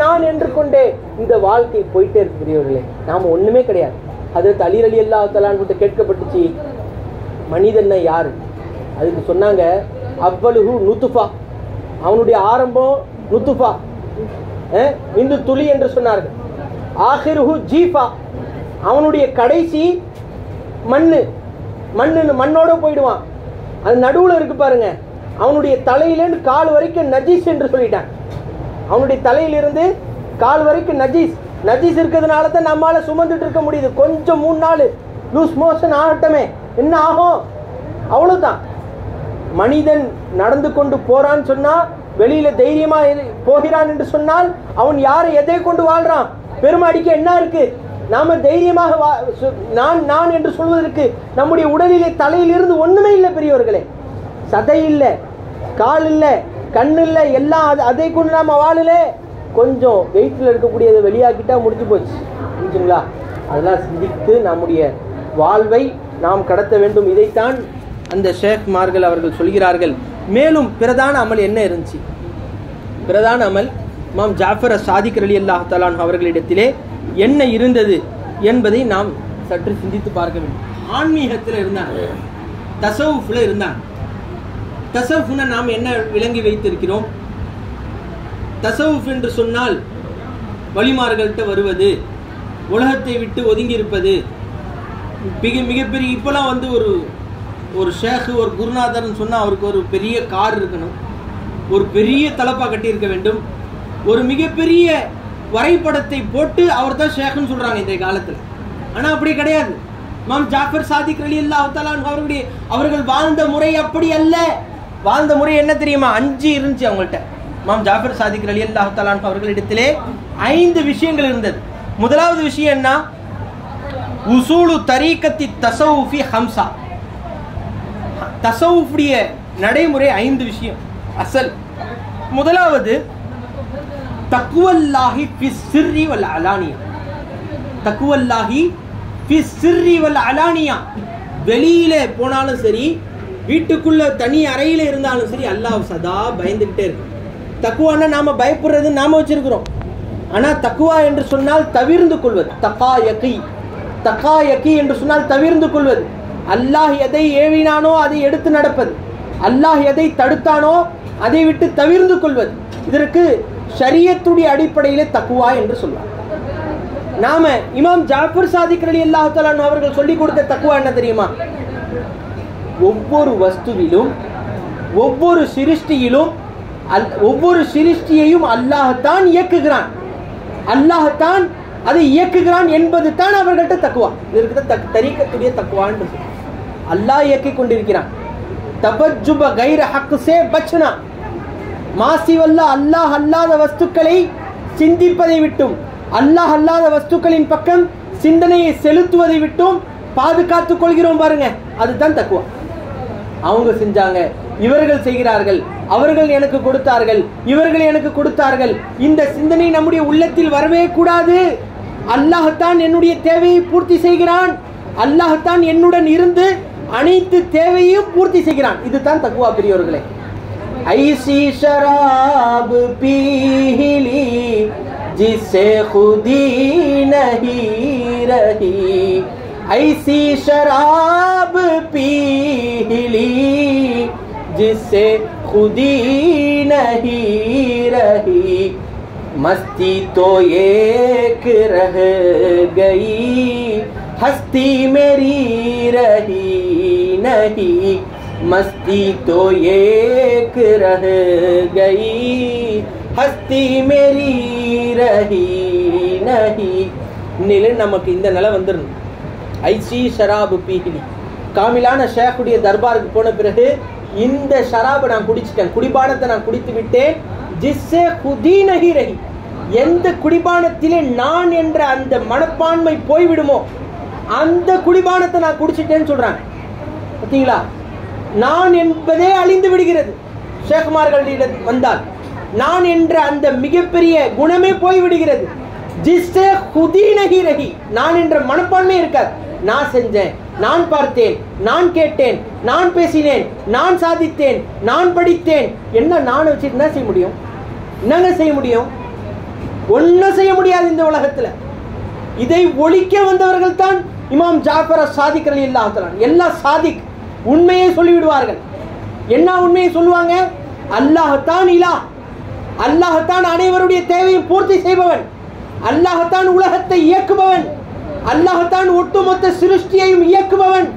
நான் என்று கொண்டே இந்த வாழ்க்கை போயிட்டே இருக்கிறவர்களே, நாம ஒண்ணுமே கிடையாது. அதற்கு அலி ரலியல்லாஹு தஆலா அன்ஹு கேட்கப்பட்டுச்சு, மனிதன் யாரு? அதுக்கு சொன்னாங்க, அவ்வலுஹு நுத்துஃபா, அவனுடைய ஆரம்பம் நுத்துஃபா, இந்து துளி என்று சொன்னார்கள். ஆஹிருஹு ஜீஃபா, அவனுடைய கடைசி மண்ணோட போயிடுவான். அது நடுவுல இருக்கு பாருங்க, அவனுடைய தலையிலிருந்து கால் வரைக்கும் நஜீஸ் என்று சொல்லிட்டான். அவனுடைய தலையிலிருந்து கால் வரைக்கும் நஜீஸ் இருக்கிறதுனால தான் நம்மளால சுமந்துட்டு இருக்க முடியுது. கொஞ்சம் 3 நாள் லூஸ் மோஷன் ஆகட்டமே, என்ன ஆகும்? அவ்வளவுதான். மனிதன் நடந்து கொண்டு போறான்னு சொன்னா, வெளியில தைரியமா போகிறான் என்று சொன்னால், அவன் யாரை எதை கொண்டு வாழ்றான்? பெருமாடிக்கு என்ன இருக்கு? நாம தைரியமாக நான் என்று சொல்வதற்கு நம்முடைய உடலிலே தலையிலிருந்து ஒண்ணுமே இல்லை பெரியவர்களே. சதை இல்லை, கால் இல்லை, கண்ணு இல்லை, எல்லாம் அதை கொண்டு நாம வாழல. கொஞ்சம் வெயிட்ல இருக்கக்கூடியதை வெளியாக்கிட்டா முடிஞ்சு போச்சு, புரிஞ்சுங்களா? அதெல்லாம் சிந்தித்து நம்முடைய வாழ்வை நாம் கடத்த வேண்டும். இதைத்தான் அந்த ஷேக்மார்கள் அவர்கள் சொல்கிறார்கள். மேலும் பிரதான அமல் என்ன இருந்துச்சு? பிரதான அமல் இமாம் ஜாஃபர் சாதிக் ரலியல்லாஹு தஆலா அவர்களிடத்திலே என்ன இருந்தது என்பதை நாம் சற்று சிந்தித்து பார்க்க வேண்டும். ஆன்மீகத்தில் இருந்தாங்க, தஸவுஃப்ல இருந்தாங்க. தஸவுஃப்னா நாம் என்ன விளங்கி வைத்திருக்கிறோம்? தஸவுஃப் என்று சொன்னால் வலிமார்கள்ட்ட வருவது, உலகத்தை விட்டு ஒதுங்கி இருப்பது, மிகப்பெரிய இப்பெல்லாம் வந்து ஒரு ஷேக், ஒரு குருநாதர்னு சொன்னால் அவருக்கு ஒரு பெரிய கார் இருக்கணும், ஒரு பெரிய தலப்பா கட்டியிருக்க வேண்டும், ஒரு மிகப்பெரிய வரைபடத்தை போட்டு அவர் தான் ஷேக்னு சொல்றாங்க இந்த காலத்தில். ஆனால் அப்படி கிடையாது. இமாம் ஜாஃபர் சாதிக் ரலியல்லாஹு தஆலா அவர்கள் வாழ்ந்த முறை அப்படி அல்ல. வாழ்ந்த முறை என்ன தெரியுமா? 5 இருந்துச்சு அவங்கள்ட்ட. இமாம் ஜாஃபர் சாதிக் ரலியல்லாஹு தஆலா அவர்களிடத்திலே 5 விஷயங்கள் இருந்தது. முதலாவது விஷயம் என்ன? உசூலு தரீகத்தி தஸவுஃபி 5. தஸவுஃபுடைய நடைமுறை 5 விஷயம். அசல் முதலாவது தக்வல்லாஹி ஃபி சிர்ரி வல் அலானியா. தக்வல்லாஹி ஃபி சிர்ரி வல் அலானியா. வெளியில போனாலும் சரி, வீட்டுக்குள்ள தனி அறையில இருந்தாலும் சரி, அல்லாஹ் சதா பயந்துகிட்டே இருக்கு. தக்குவான்னா நாம பயப்படுறது நாம வச்சிருக்கிறோம். ஆனா தக்குவா என்று சொன்னால் தவிர்ந்து கொள்வது. தகாயகி என்று சொன்னால் தவிர்ந்து கொள்வது. அல்லாஹ் எதை ஏவினானோ அதை எடுத்து நடப்பது, அல்லாஹ் எதை தடுத்தானோ அதை விட்டு தவிர்ந்து கொள்வது. இதற்கு ஷரியத்துடைய அடிப்படையிலே தக்குவா என்று சொல்வார். நாம இமாம் ஜாஃபர் சாதிக் ரலியல்லாஹு தஆலா அவர்கள் சொல்லிக் கொடுத்த தக்குவா என்ன தெரியுமா? ஒவ்வொரு வஸ்துவிலும், ஒவ்வொரு சிருஷ்டியிலும், ஒவ்வொரு சிருஷ்டியையும் அல்லாஹ்தான் இயக்குகிறான், அல்லாஹ்தான் அதை இயக்குகிறான் என்பது தான் அவர்கள்ட்ட தக்குவா. இதற்கு தரீகத்துடைய தக்குவான்னு சொல்லுவாங்க. அல்லாஹ் இயக்கிக் கொண்டிருக்கிறான். தபஜ்ஜுப கைர ஹக் சே பச்னா, மாசிவல்ல அல்லாஹ் அல்லாத வஸ்துக்களை சிந்திப்பதை விட்டும், அல்லாஹ் அல்லாத வஸ்துக்களின் பக்கம் சிந்தனையை செலுத்துவதை விட்டும் பாதுகாத்துக் கொள்கிறோம் பாருங்க, அதுதான் தக்குவா. அவங்க செஞ்சாங்க, இவர்கள் செய்கிறார்கள், அவர்கள் எனக்கு கொடுத்தார்கள், இவர்கள் எனக்கு கொடுத்தார்கள், இந்த சிந்தனை நம்முடைய உள்ளத்தில் வரவே கூடாது. அல்லாஹ்தான் என்னுடைய தேவையை பூர்த்தி செய்கிறான், அல்லாஹ்தான் என்னுடன் இருந்து அனைத்து தேவையும் பூர்த்தி செய்கிறான். இதுதான் தக்வா பெரியவர்களே. ஐசி ஷராப் பீலி ஜிஸ்ஸே खुदी नहीं रही, ऐसी शराब पी ली जिससे खुदी नहीं रही, मस्ती तो एक रह गई, हस्ती मेरी रही नहीं, मस्ती तो एक रह गई, हस्ती मेरी रही नहीं. இன்னில நமக்கு இந்த நிலை வந்துடணும். ஐசி ஷராபு பீஹிலி, காமிலான ஷேக்குடைய தர்பாருக்கு போன பிறகு இந்த ஷராபை நான் குடிச்சிட்டேன், குடிபானத்தை நான் குடித்து விட்டேன். ஜிஸ்ஸே खुदी नहीं रही, எந்த குடிபானத்திலே நான் என்ற அந்த மனப்பான்மை போய்விடுமோ அந்த குடிபானத்தை நான் குடிச்சிட்டேன்னு சொல்றாங்க. பார்த்தீங்களா, நான் என்பதே அழிந்து விடுகிறது. ஷேக்மார்களிடம் வந்தால் நான் என்ற அந்த மிகப்பெரிய குணமே போய்விடுகிறது. ஜிஸ்ஸே खुदी नहीं रही, நான் என்ற மனப்பான்மை இருக்காது. நான் செஞ்சேன், நான் பார்த்தேன், நான் கேட்டேன், நான் பேசினேன், நான் சாதித்தேன், நான் படித்தேன். என்ன நான் வச்சுட்டு என்ன செய்ய முடியும்? என்னங்க செய்ய முடியும்? ஒன்னும் செய்ய முடியாது இந்த உலகத்துல. இதை ஒழிக்க வந்தவர்கள் தான் இமாம் ஜாஃபர் சாதிக் ரலியல்லாஹு தஆலா. எல்லா சாதிக் உண்மையை சொல்லிவிடுவார்கள். என்ன உண்மையை சொல்லுவாங்க? அல்லாஹ்தான் இலாஹ், அல்லாஹ்தான் அனைவருடைய தேவையை பூர்த்தி செய்பவன், அல்லாஹ்தான் உலகத்தை இயக்குபவன், அல்லாஹ்தான் ஒட்டுமொத்த சிருஷ்டியையும் இயக்குபவன்,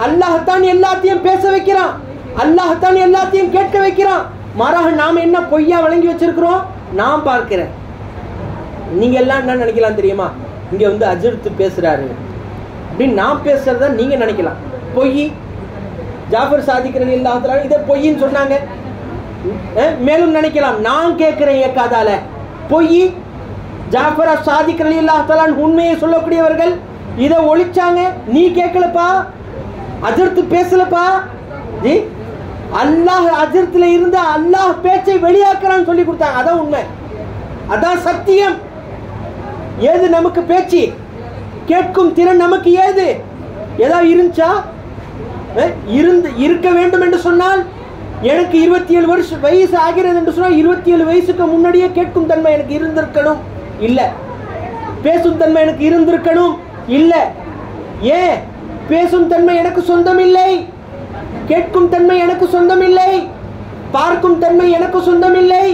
அல்லாஹ்தான் எல்லாத்தையும் பேச வைக்கிறான், அல்லாஹ்தான் எல்லாத்தையும் கேட்க வைக்கிறான். மாறாக நாம் என்ன பொய்யா வழங்கி வச்சிருக்கிறோம்? நான் பார்க்கிறேன். நீங்க எல்லாம் என்ன நினைக்கலாம் தெரியுமா? இங்க வந்து அஜர்த்து பேசுறாரு அப்படின்னு நான் பேசுறத நீங்க நினைக்கலாம் பொய். ஜாஃபர் சாதிக் ரலியல்லாஹு தஆலா இதை பொய்ன்னு சொன்னாங்க. மேலும் நினைக்கலாம் நான் கேட்கிறேன் ஏக்காதால பொய். ஜாஃபர் சாதிக் ரலியல்லாஹு தஆலா உண்மையை சொல்லக்கூடியவர்கள் இதை ஒழிச்சாங்க. நீ கேட்கலப்பா, அஜர்த்து பேசலப்பா. அல்லாஹ் அஜர்த்துல இருந்து அல்லாஹ் பேச்சை வெளியாக்குறான்னு சொல்லி கொடுத்தாங்க. அதான் உண்மை, அதான் சத்தியம். ஏது நமக்கு பேச்சு கேட்கும் திறன் நமக்கு ஏது? ஏதாவது இருந்துச்சா? இருக்க வேண்டும் என்று சொன்னால் எனக்கு 27 வயசு ஆகிறது என்று சொன்னால் 27 வயசுக்கு முன்னாடியே கேட்கும் தன்மை எனக்கு இருந்திருக்கணும். இல்ல. பேசும் தன்மை எனக்கு இருந்திருக்கணும். இல்ல. ஏன்? பேசும் தன்மை எனக்கு சொந்தம் இல்லை, கேட்கும் தன்மை எனக்கு சொந்தம் இல்லை, பார்க்கும் தன்மை எனக்கு சொந்தம் இல்லை,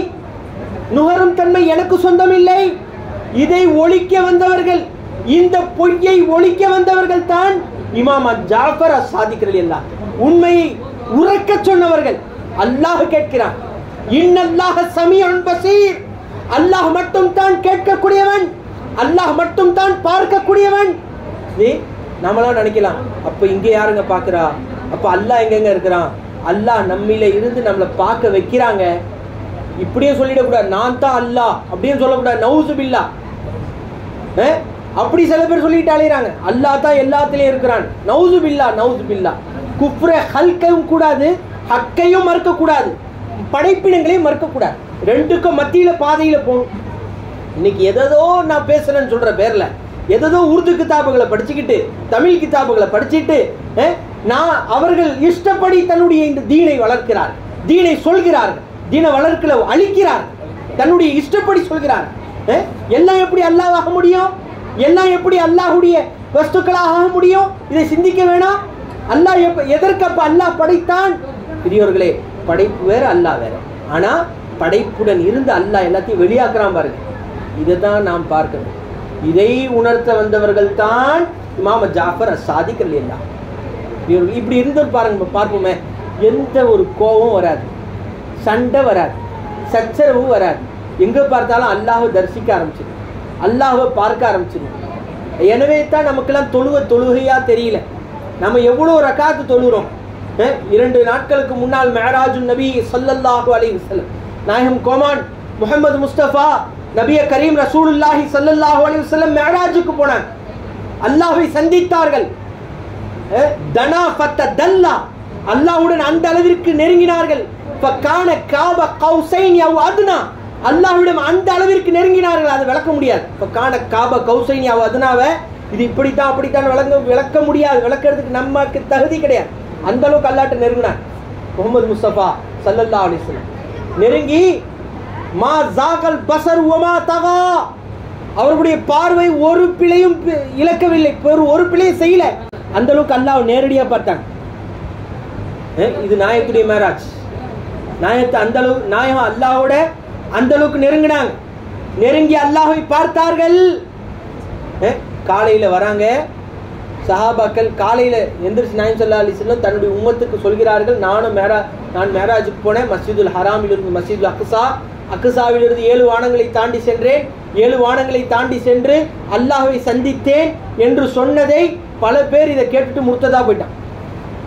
நுகரும் தன்மை எனக்கு சொந்தம் இல்லை. இதை ஒழிக்க வந்தவர்கள், இந்த பொய்யை ஒழிக்க வந்தவர்கள் தான் இமாம் ஜாஃபர் சாதிக் ரலியல்லாஹு. உண்மையை உரைக்க சொன்னவர்கள். அல்லாஹ் கேட்கிறான். இன்னல்லாஹ சமீஉன் பஸீர், அல்லாஹ் மட்டும் தான் கேட்கக்கூடியவன், அல்லாஹ் மட்டும் தான் பார்க்கக்கூடியவன். நம்மளாம் நினைக்கலாம் அப்ப இங்க யாருங்க பாக்குறா, அப்ப அல்லாஹ் எங்க இருக்கிறான்? அல்லாஹ் நம்மில இருந்து நம்மளை பார்க்க வைக்கிறாங்க. இப்படியே சொல்லிடக்கூடாது, நான் தான் அல்லாஹ் அப்படின்னு சொல்லக்கூடாது. நவுசு பில்லா, அப்படி சில பேர் சொல்லிட்டு அலையறாங்க. அல்லாஹ் தான் எல்லாத்திலையும் இருக்கிறான். நவுசு பில்லா, நவுசு பில்லா. குஃப்ர ஹல்கையும் கூடாது, ஹக்கையும் மறுக்க கூடாது, படைப்பினங்களையும் மறுக்க கூடாது. ரெண்டுக்கும் மத்தியில பாதையில போகணும். இன்னைக்கு எதோ நான் பேசுறேன்னு சொல்ற பேர்ல எதோ உருது கிதாபுகளை படிச்சுக்கிட்டு, தமிழ் கிதாபுகளை படிச்சுட்டு நான் அவர்கள் இஷ்டப்படி தன்னுடைய இந்த தீனை வளர்க்கிறார், தீனை சொல்கிறார்கள், தீனை வளர்க்கல அழிக்கிறார், தன்னுடைய இஷ்டப்படி சொல்கிறார். எல்லாம் எப்படி அல்லாஹ் ஆக முடியும்? எல்லாம் எப்படி அல்லாஹுடைய வஸ்துக்களாக ஆக முடியும்? இதை சிந்திக்க வேணாம். அல்லாஹ் எதற்கு அப்ப அல்லாஹ் படைத்தான்? பெரியவர்களே, படைப்பு வேற அல்லாஹ் வேற. ஆனா படைப்புடன் இருந்து அல்லாஹ் எல்லாத்தையும் வெளியாக்குறான் பாருங்க. இதைதான் நாம் பார்க்கணும். இதை உணர்த்த வந்தவர்கள் தான் இமாம் ஜாஃபர் சாதிக் ரலியல்லாஹு. இப்படி இருந்து பாருங்க, பார்ப்போமே, எந்த ஒரு கோபம் வராது, சண்டை வராது, சச்சரவு வராது. எங்க பார்த்தாலும் அல்லாஹ்வை தரிசிக்க ஆரம்பிச்சிடும், அல்லாஹ்வை பார்க்க ஆரம்பிச்சிடும். எனவே தான் நமக்கெல்லாம் தொழுகையா தெரியல. நம்ம எவ்வளவு ரக்காத்து தொழுகிறோம். 2 நாட்களுக்கு முன்னால் மெஹராஜுன் நபி ஸல்லல்லாஹு அலைஹி வஸல்லம் நாயகம் கோமான் முஹம்மது முஸ்தபா நபிய கரீம் ரசூலுல்லாஹி ஸல்லல்லாஹு அலைஹி வஸல்லம் மெஹராஜுக்கு போனாங்க. அல்லாஹ்வை சந்தித்தார்கள். தனா ஃபத்ததல்லா, அல்லாஹ்வுடன் அந்த அளவிற்கு நெருங்கினார்கள். ஃபகான காப கௌசைன் யவ் அத்னா, அல்லாஹ்விடம் அந்த அளவிற்கு நெருங்கினார்கள். அதை விளக்க முடியாது. ஃபகான காப கௌசைன் யவ் அத்னாவை இது இப்படித்தான் அப்படித்தான் விளக்க முடியாது. விளக்கிறதுக்கு நமக்கு தகுதி கிடையாது. அந்த அளவுக்கு அல்லாட்ட நெருங்கினார் முகமது முஸ்தபா ஸல்லல்லாஹு அலைஹி வஸல்லம். நெருங்கி மா ஜாகல் பஸர் வமா தகா, அவருடைய பார்வை ஒரு பிழையும் இழக்கவில்லை, ஒரு பிழையும் செய்யல. அந்த அளவுக்கு அல்லாஹ் நேரடியா பார்த்தாங்க. இது நாயகத்துடைய மேராஜ். நாயகத்தை அந்த அளவுக்கு நாயகம் அல்லாஹ்வோட அந்த அளவுக்கு நெருங்கினாங்க. நெருங்கி அல்லாஹ்வை பார்த்தார்கள். காலையில வராங்க சஹாபாக்கள், காலையில எந்திரிச்சு நாயகம் ஸல்லல்லாஹு அலைஹி வஸல்லம் தன்னுடைய உம்மத்துக்கு சொல்கிறார்கள், நான் மேராஜுக்கு போனேன், மஸ்ஜிதுல் ஹராமில் இருந்து மஸ்ஜிதுல் அக்ஸாவிலிருந்து 7 வானங்களை தாண்டி சென்றேன், 7 வானங்களை தாண்டி சென்று அல்லாஹ்வை சந்தித்தேன் என்று சொன்னதை பல பேர் இதை கேட்டுட்டு முர்த்ததா போயிட்டான்.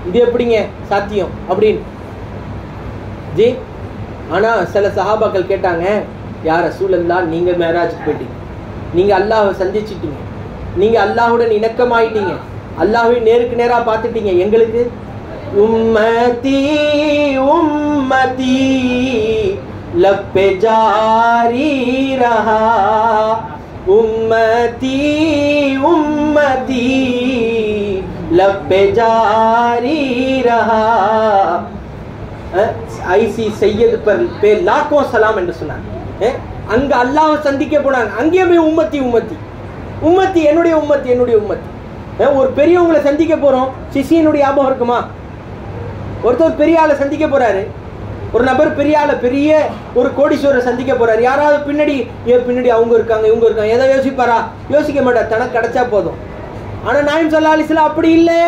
இது எப்படிங்க சாத்தியம் அப்படின்னு ஜி. ஆனா சில சஹாபாக்கள் கேட்டாங்க, யா ரசூலல்லாஹ், நீங்க மேராஜுக்கு போயிட்டீங்க, நீங்க அல்லாஹ்வை சந்திச்சிட்டீங்க, நீங்க அல்லாஹ்வுடன் இணக்கமாயிட்டீங்க, அல்லாஹ்வை நேருக்கு நேரா பார்த்துட்டீங்க, எங்களுக்கு உம்மதி உம்மதி லப்பே ஜாரி ரஹா, உம்மதி உம்மதி லப்பே ஜாரி ரஹா, ஐசி சையது பே லாக்கோ சலாம் என்று சொன்னாங்க. அங்க அல்லாஹ்வை சந்திக்க போனாங்க, அங்கேயே போய் உம்மத்தி உம்மத்தி உம்மத்தி என்னுடைய உம்மத்தி என்னுடைய உம்மத்தி. ஒரு பெரியவங்களை சந்திக்க போறோம், சிஷியனுடைய ஞாபகம் இருக்குமா? ஒருத்தர் பெரிய ஆளை சந்திக்க போறாரு, ஒரு நபர் பெரிய ஆளை, பெரிய ஒரு கோடீஸ்வரரை சந்திக்க போறாரு. யாராவது பின்னாடி அவங்க இருக்காங்க இவங்க இருக்காங்க ஏதோ யோசிப்பாரா? யோசிக்க மாட்டார், தனக்கு கிடைச்சா போதும். ஆனா நாயகம் ஸல்லல்லாஹு அலைஹி வஸல்லம் அப்படி இல்லை.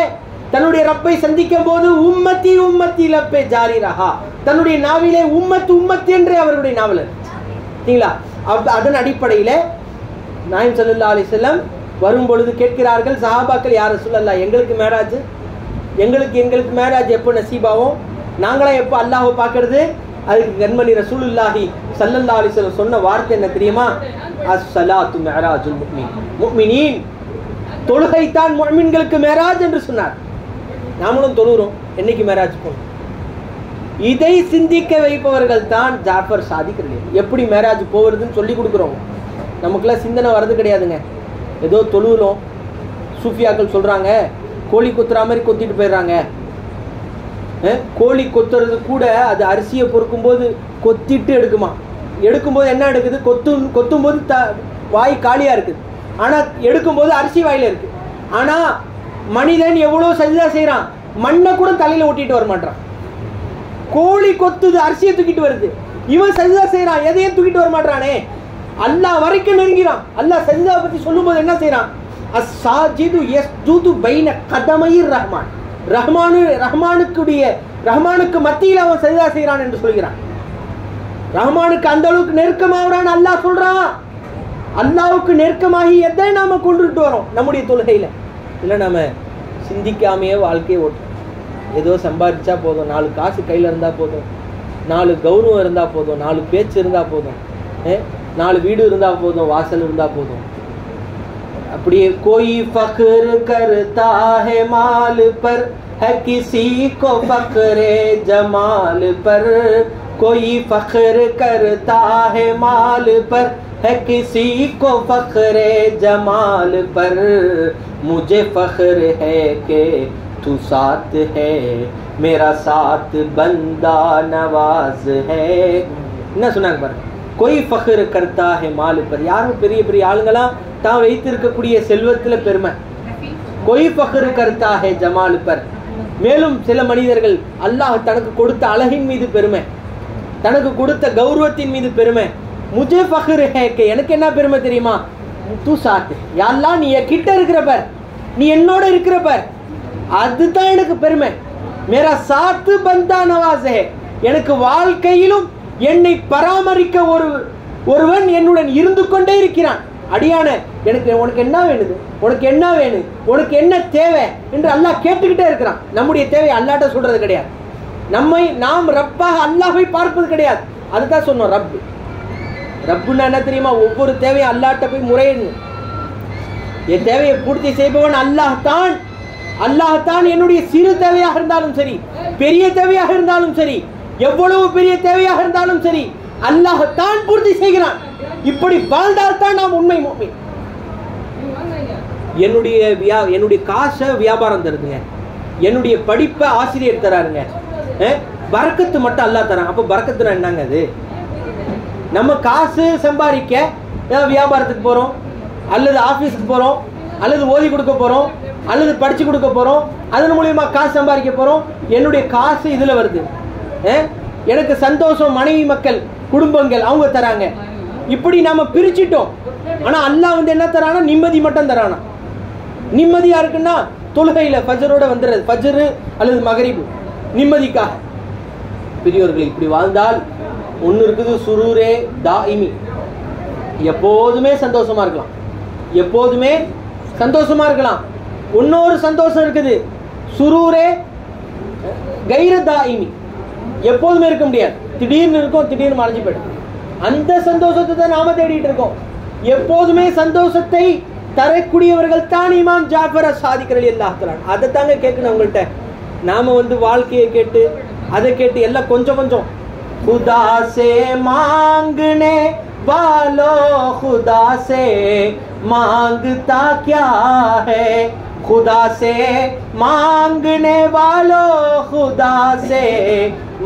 தன்னுடைய ரப்பை சந்திக்கும் போது உம்மத்தி உம்மத்தி லப்பே ஜாரி ரஹா, தன்னுடைய நாவிலே உம்மத் உம்மத் என்றே அவர்களுடைய நாவல் சரிங்களா? அதன் அடிப்படையில நாயகம் ஸல்லல்லாஹு அலைஹி வஸல்லம் வரும் பொழுது கேட்கிறார்கள் சஹாபாக்கள், யா ரசூலல்லாஹ், எங்களுக்கு மேராஜ், எங்களுக்கு மேராஜ் எப்போ நசீபாவும், நாங்களாம் எப்போ அல்லாஹ்வை பார்க்கறது? அதுக்கு கண்மணி ரசூலுல்லாஹி ஸல்லல்லாஹு அலைஹி வஸல்லம் சொன்ன வார்த்தை என்ன தெரியுமா? அஸ்ஸலாத்து மிஅராஜுல் முஃமினீன், தொழுகைத்தான் முஃமின்களுக்கு மேராஜ் என்று சொன்னார். நாமளும் தொழுகிறோம், என்னைக்கு மேராஜ் போகணும்? இதை சிந்திக்க வைப்பவர்கள் தான் ஜாஃபர் சாதிக் ரலியல்லாஹு. எப்படி மேராஜ் போகிறதுன்னு சொல்லி கொடுக்குறோம். நமக்குலாம் சிந்தனை வர்றது கிடையாதுங்க. ஏதோ தொழுகிறோம், சூஃபியாக்கள் சொல்றாங்க கோழி கொத்துற மாதிரி கொத்திட்டு போயிடுறாங்க. கோழி கொத்துறது கூட அது அரிசியை பொறுக்கும் போது கொத்திட்டு எடுக்குமா? எடுக்கும்போது என்ன எடுக்குது? கொத்தும் போது வாய் காலியா இருக்குது, ஆனா எடுக்கும்போது அரிசி வாயில இருக்கு. ஆனா மனிதன் எவ்வளவு சஜிதா செய்யறான், மண்ணை கூட தலையில ஒட்டிட்டு வர மாட்டான். கோழி கொத்துது, அரிசியை தூக்கிட்டு வருது, இவன் சஜிதா செய்யறான், எதையும் தூக்கிட்டு வர மாட்டானே. அல்லாஹ் வரைக்கும் நெருங்கிறான். அல்லாஹ் சஜிதா பத்தி சொல்லும் போது என்ன செய்யறான்? அஸ்ஸாஜிது யஸ்ஜுது பைன கதமைர் ரஹ்மான், ரஹ்மானுக்கு மத்தியில் அவன் சஜிதா செய்யறான் என்று சொல்கிறான். ரஹ்மானுக்கு அந்த அளவுக்கு நெருக்கமாகறான் அல்லாஹ் சொல்றான். அல்லாஹ்வுக்கு நெருக்கமாகி எதை நாம கொண்டுட்டு வரோம் நம்முடைய தொழுகையில? இல்லை நாம சிந்திக்காமையே வாழ்க்கையை ஓட்டும். ஏதோ சம்பாதிச்சா போதும், 4 காசு கையில் இருந்தா போதும், 4 கௌரவம் இருந்தா போதும், 4 பேச்சு இருந்தா போதும், 4 வீடு இருந்தா போதும், வாசல் இருந்தா போதும். அப்படியே कोई फख्र करता है माल पर है किसी को फख्रे जमाल पर, कोई फख्र करता है माल पर है किसी को फख्रे जमाल पर, मुझे फख्र है कि तू साथ है मेरा साथ बंदा नवाज है. என்ன சொன்னாங்க பாருங்க, कोई फख्र करता है माल पर. யாரும் பெரிய பெரிய ஆளுங்களாம் தான் வைத்திருக்கக்கூடிய செல்வத்துல பெருமை. कोई फख्र करता है जमाल पर. மேலும் சில மனிதர்கள் அல்லாஹ் தனக்கு கொடுத்த அழகின் மீது பெருமை, தனக்கு கொடுத்த கௌரவத்தின் மீது பெருமை. मुझे फख्र है कि, எனக்கு என்ன பெருமை தெரியுமா? तू साथ, யா அல்லாஹ் நீ கிட்ட இருக்கிறப்ப, நீ என்னோட இருக்கிறப்ப, அதுதான் எனக்கு பெருமை. मेरा साथ बंदा नवाज है, எனக்கு வாழ்க்கையிலும் என்னை பராமரிக்க ஒருவன் என்னுடன் இருந்து கொண்டே இருக்கிறான். அடியான எனக்கு உனக்கு என்ன வேணுது, உனக்கு என்ன வேணும், உனக்கு என்ன தேவை என்று அல்லாஹ் கேட்டுக்கிட்டே இருக்கிறான். நம்முடைய தேவை அல்லாஹ்ட்ட சொல்றது கிடையாது. நாம் ரப்பாக அல்லாஹ்வை பார்ப்பது கிடையாது. அதுதான் சொன்னோம் ரப்பு. ரப்புன்னா என்ன தெரியுமா? ஒவ்வொரு தேவையும் அல்லாஹ்ட்ட போய் முறையிடணும். என் தேவையை பூர்த்தி செய்பவன் அல்லாஹ் தான். என்னுடைய சிறு தேவையாக இருந்தாலும் சரி, பெரிய தேவையாக இருந்தாலும் சரி, எவ்வளவு பெரிய தேவையாக இருந்தாலும் சரி, அல்லாஹ் தான் பூர்த்தி செய்கிறான். இப்படி வாழ்ந்தால் தான் நாம் உண்மை முஃமின். என்னுடைய காசை வியாபாரம் தருதுங்க. என்னுடைய படிப்பை ஆசிரியர் தராருங்க, பரக்கத்து மட்டும் அல்லாஹ் தரான். அப்போ பரக்கத்துனா என்னங்க அது? நம்ம காசு சம்பாதிக்க ஏதாவது வியாபாரத்துக்கு போறோம், அல்லது ஆபீஸ்க்கு போறோம், அல்லது ஓதி கொடுக்க போறோம், அல்லது படிச்சு கொடுக்க போறோம், அதன் மூலியமா காசு சம்பாதிக்க போறோம். என்னுடைய காசு இதுல வருது. எனக்கு சந்தோஷம் மனைவி மக்கள் குடும்பங்கள் அவங்க தராங்க. இப்படி நாம பிரிச்சுட்டோம். ஆனா அல்லாஹ் வந்து என்ன தரானா? நிம்மதி மட்டும் தரானா. நிம்மதியா இருக்குன்னா தொழுகையில ஃபஜ்ரோட வந்துடுறது, ஃபஜ்ர் அல்லது மகரிப் நிம்மதிக்காக. பெரியவர்கள் இப்படி வாழ்ந்தால் ஒன்று இருக்குது, சுரூரே தாயிமி, எப்போதுமே சந்தோஷமா இருக்கலாம், எப்போதுமே சந்தோஷமா இருக்கலாம். இன்னொரு சந்தோஷம் இருக்குது, சுரூரே கைர தாயிமி, எப்போதுமே இருக்க முடியாது, திடீர்னு இருக்கும், திடீர்னு மறைஞ்சு போயிடும். அந்த சந்தோஷத்தை தான் நாம தேடிட்டு இருக்கோம். எப்போதுமே சந்தோஷத்தை தரக்கூடியவர்கள் தான் இமாம் ஜாஃபர் சாதிக் ரலியல்லாஹு தஆலா. அதை தாங்க கேட்கணும் உங்கள்கிட்ட. நாம வந்து வாழ்க்கையை கேட்டு அதை கேட்டு எல்லாம் கொஞ்சம் கொஞ்சம். खुदा से मांगने वालों खुदा से मांगता क्या है, खुदा से मांगने वालों खुदा से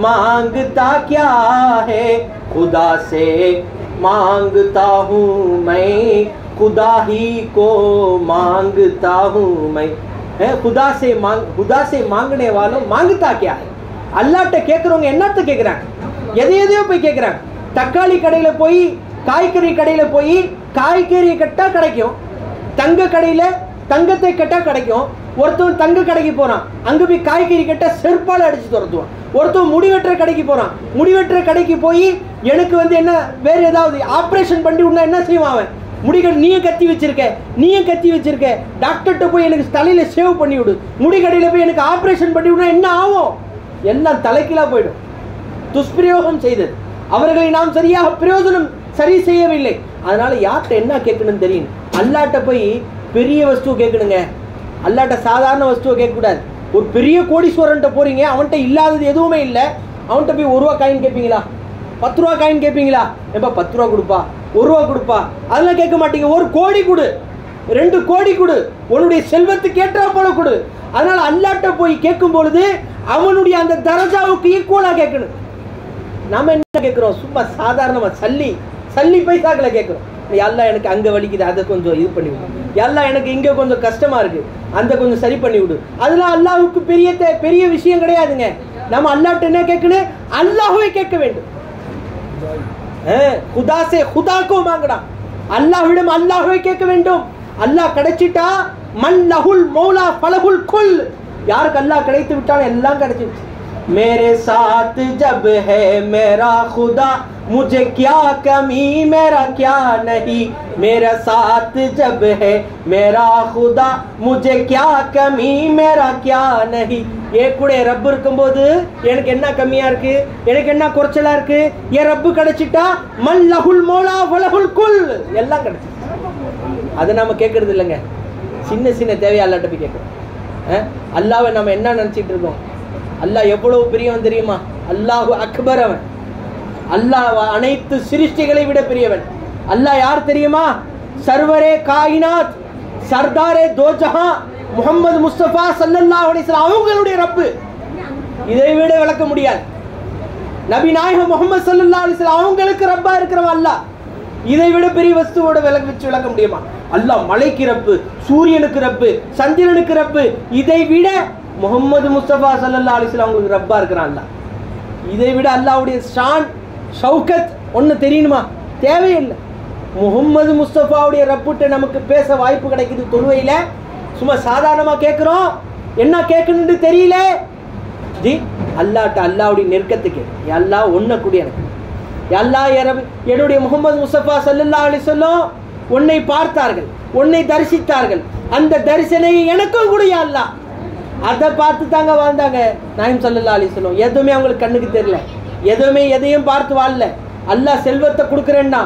मांगता क्या है, खुदा से मांगता हूँ मैं, खुदा ही को मांगता हूँ मैं. खुदा से मांगने वालों मांगता क्या है. அல்லாஹ்ட்ட கேட்கறவங்க என்னத்த கேட்கறாங்க? எதையோ போய் கேட்கறாங்க. தக்காளி கடையில போய், காய்கறி கடையில போய் காய்கறி கட்டா கிடைக்கும், தங்க கடையில தங்கத்தை கட்டா கிடைக்கும். ஒருத்தவன் தங்க கடைக்கு போறான், அங்க போய் காய்கறி கட்ட செருப்பால அடிச்சு துரத்துவான். ஒருத்தவன் முடிவெட்டுற கடைக்கு போறான், முடிவெட்டுற கடைக்கு போய் எனக்கு வந்து என்ன வேற ஏதாவது ஆபரேஷன் பண்ணி விடணும் என்ன செய்வான் அவன்? முடிகள் நீயும் கத்தி வச்சிருக்க, டாக்டர்கிட்ட போய் எனக்கு தலையில சேவ் பண்ணி விடு, முடிகடையில போய் எனக்கு ஆபரேஷன் பண்ணி விடணும் என்ன ஆகும்? எல்லாம் தலைக்கீழா போயிடும். துஷ்பிரயோகம் செய்தது. அவர்களை நாம் சரியாக பிரயோஜனம் சரி செய்யவில்லை. அதனால யார்கிட்ட என்ன கேட்கணும்னு தெரியும். அல்லாட்ட போய் பெரிய வஸ்துவை கேட்கணுங்க. அல்லாட்ட சாதாரண வஸ்துவை கேட்கக்கூடாது. ஒரு பெரிய கோடீஸ்வரன்ட்ட போறீங்க, அவன்கிட்ட இல்லாதது எதுவுமே இல்லை, அவன்கிட்ட போய் 1 ரூபா காயின் கேட்பீங்களா? 10 ரூபா காயின் கேட்பீங்களா? எப்பா 10 ரூபா கொடுப்பா, 1 ரூபா கொடுப்பா, அதெல்லாம் கேட்க மாட்டீங்க. 1 கோடி கொடு, 2 கோடி கொடு, உன்னுடைய செல்வத்துக்கு ஏற்றா போல கொடு. அதனால அல்லாட்ட போய் கேட்கும் பொழுது அவனுடைய அந்த தரஜாவுக்கு ஈக்குவலா கேட்கணும். நாம என்ன கேட்கிறோம்? சும்மா சாதாரணமா சல்லி பைசாக்களை கேட்கிறோம். யல்லா எனக்கு அங்க வலிக்குது, அதை கொஞ்சம் இது பண்ணி விடு. யல்லா எனக்கு இங்க கொஞ்சம் கஷ்டமா இருக்கு, அந்த கொஞ்சம் சரி பண்ணி விடு. அதெல்லாம் அல்லாஹ்வுக்கு பெரிய விஷயம் கிடையாதுங்க. நம்ம அல்லாஹ்ட்ட என்ன கேட்கணும்? அல்லாஹ்வை கேட்க வேண்டும். खुदा से खुदा को मांगना, அல்லாஹ்விடம் அல்லாஹ்வை கேட்க வேண்டும். அல்லாஹ் கிடைச்சிட்டா மன் லஹுல் மௌலா ஃபலஹுல் குல், யாருக்கு அல்லாஹ் கிடைத்து விட்டாலும் எல்லாம் கிடைச்சிருச்சு. मेरे साथ जब है मेरा खुदा मुझे क्या कमी मेरा क्या नहीं, मेरा साथ जब है मेरा खुदा मुझे क्या कमी मेरा क्या नहीं. ஏன் கூட ரப்பு இருக்கும்போது எனக்கு என்ன கம்மியா இருக்கு, எனக்கு என்ன குறைச்சலா இருக்கு? ஏன் ரப்பு கிடைச்சிட்டா மல் லஹுல் மௌலா ஃபலஹுல் குல், எல்லாம் கிடைச்சிருச்சு. அதை நாம கேட்கறது இல்லைங்க. சின்ன தேவையா அல்லாஹ்ட்ட போய் கேட்கிறோம். அல்லாஹ்வை நம்ம என்ன நினைச்சிட்டு இருக்கோம்? அல்லாஹ் எவ்வளவு பெரியவன் தெரியுமா? அல்லாஹு அக்பர். அவன் அல்லாஹ் அனைத்து சிருஷ்டிகளை விட பெரியவன். அல்லாஹ் யார் தெரியுமா? சர்வரே காயினாத், சர்தாரே தோஜஹா, முஹம்மது முஸ்தபா ஸல்லல்லாஹு அலைஹி வஸல்லம் அவங்களுடைய ரப்பு. இதை விட விளக்க முடியாது. நபி நாயகம் முஹம்மது ஸல்லல்லாஹு அலைஹி வஸல்லம் அவங்களுக்கு ரப்பா இருக்கிறவன் அல்லாஹ். இதை விட பெரிய வஸ்துவோட விளக்க முடியுமா? அல்லாஹ் மலைக்கு ரப்பு, சூரியனுக்கு ரப்பு, சந்திரனுக்கு ரப்பு. இதை விட முஹம்மது முஸ்தபா ஸல்லல்லாஹு அலைஹி வஸல்லம் அவங்களுக்கு ரப்பா இருக்கிறான் அல்லாஹ். இதை விட அல்லாஹ்வுடைய ஷான் ஷௌகத் ஒன்று தெரியணுமா? தேவையில்லை. முஹம்மது முஸ்தபாவுடைய ரப்புட்ட நமக்கு பேச வாய்ப்பு கிடைக்குது தொழுவையில. சும்மா சாதாரணமா கேட்கிறோம், என்ன கேட்கணும்னு தெரியல. ஜி அல்லாஹ்ட்ட அல்லாஹ்வுடைய நெருக்கத்துக்கு அல்லாஹ் ஒன்ன கூடிய எனக்கு அல்லாஹ் என்னுடைய முஹம்மது முஸ்தபா ஸல்லல்லாஹு அலைஹி வஸல்லம் உன்னை பார்த்தார்கள், உன்னை தரிசித்தார்கள், அந்த தரிசனையை எனக்கும் கூடிய அல்லாஹ். அதை பார்த்து தாங்க வாழ்ந்தாங்க நாயகம் ஸல்லல்லாஹு அலைஹி வஸல்லம். எதுவுமே அவங்களுக்கு கண்ணுக்கு தெரியல, எதையும் பார்த்து வாழல. அல்லாஹ் செல்வத்தை கொடுக்குறேன்னா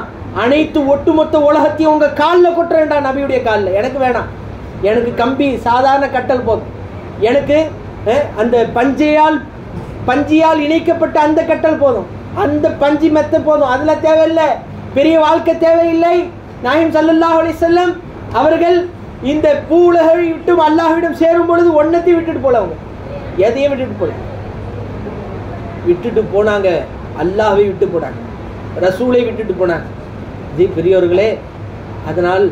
அனைத்து ஒட்டுமொத்த உலகத்தையும் உங்க காலில் கொட்டுறேன்டா, நபியுடைய காலில். எனக்கு வேணாம், எனக்கு கம்பி சாதாரண கட்டல் போதும், எனக்கு அந்த பஞ்சியால் இணைக்கப்பட்ட அந்த கட்டல் போதும், அந்த பஞ்சி மெத்த போதும், அதுல தேவையில்லை, பெரிய வாழ்க்கை தேவையில்லை. நாயகம் ஸல்லல்லாஹு அலைஹி வஸல்லம் அவர்கள் இந்த பூ உலகை விட்டும் அல்லாஹ்விடம் சேரும் பொழுது ஒன்னத்தை விட்டுட்டு போல அவங்க எதையும் விட்டுட்டு போனாங்க. அல்லாஹ்வை விட்டு போனாங்க, ரசூலை விட்டுட்டு போனாங்க. இது பெரியவர்களே, அதனால்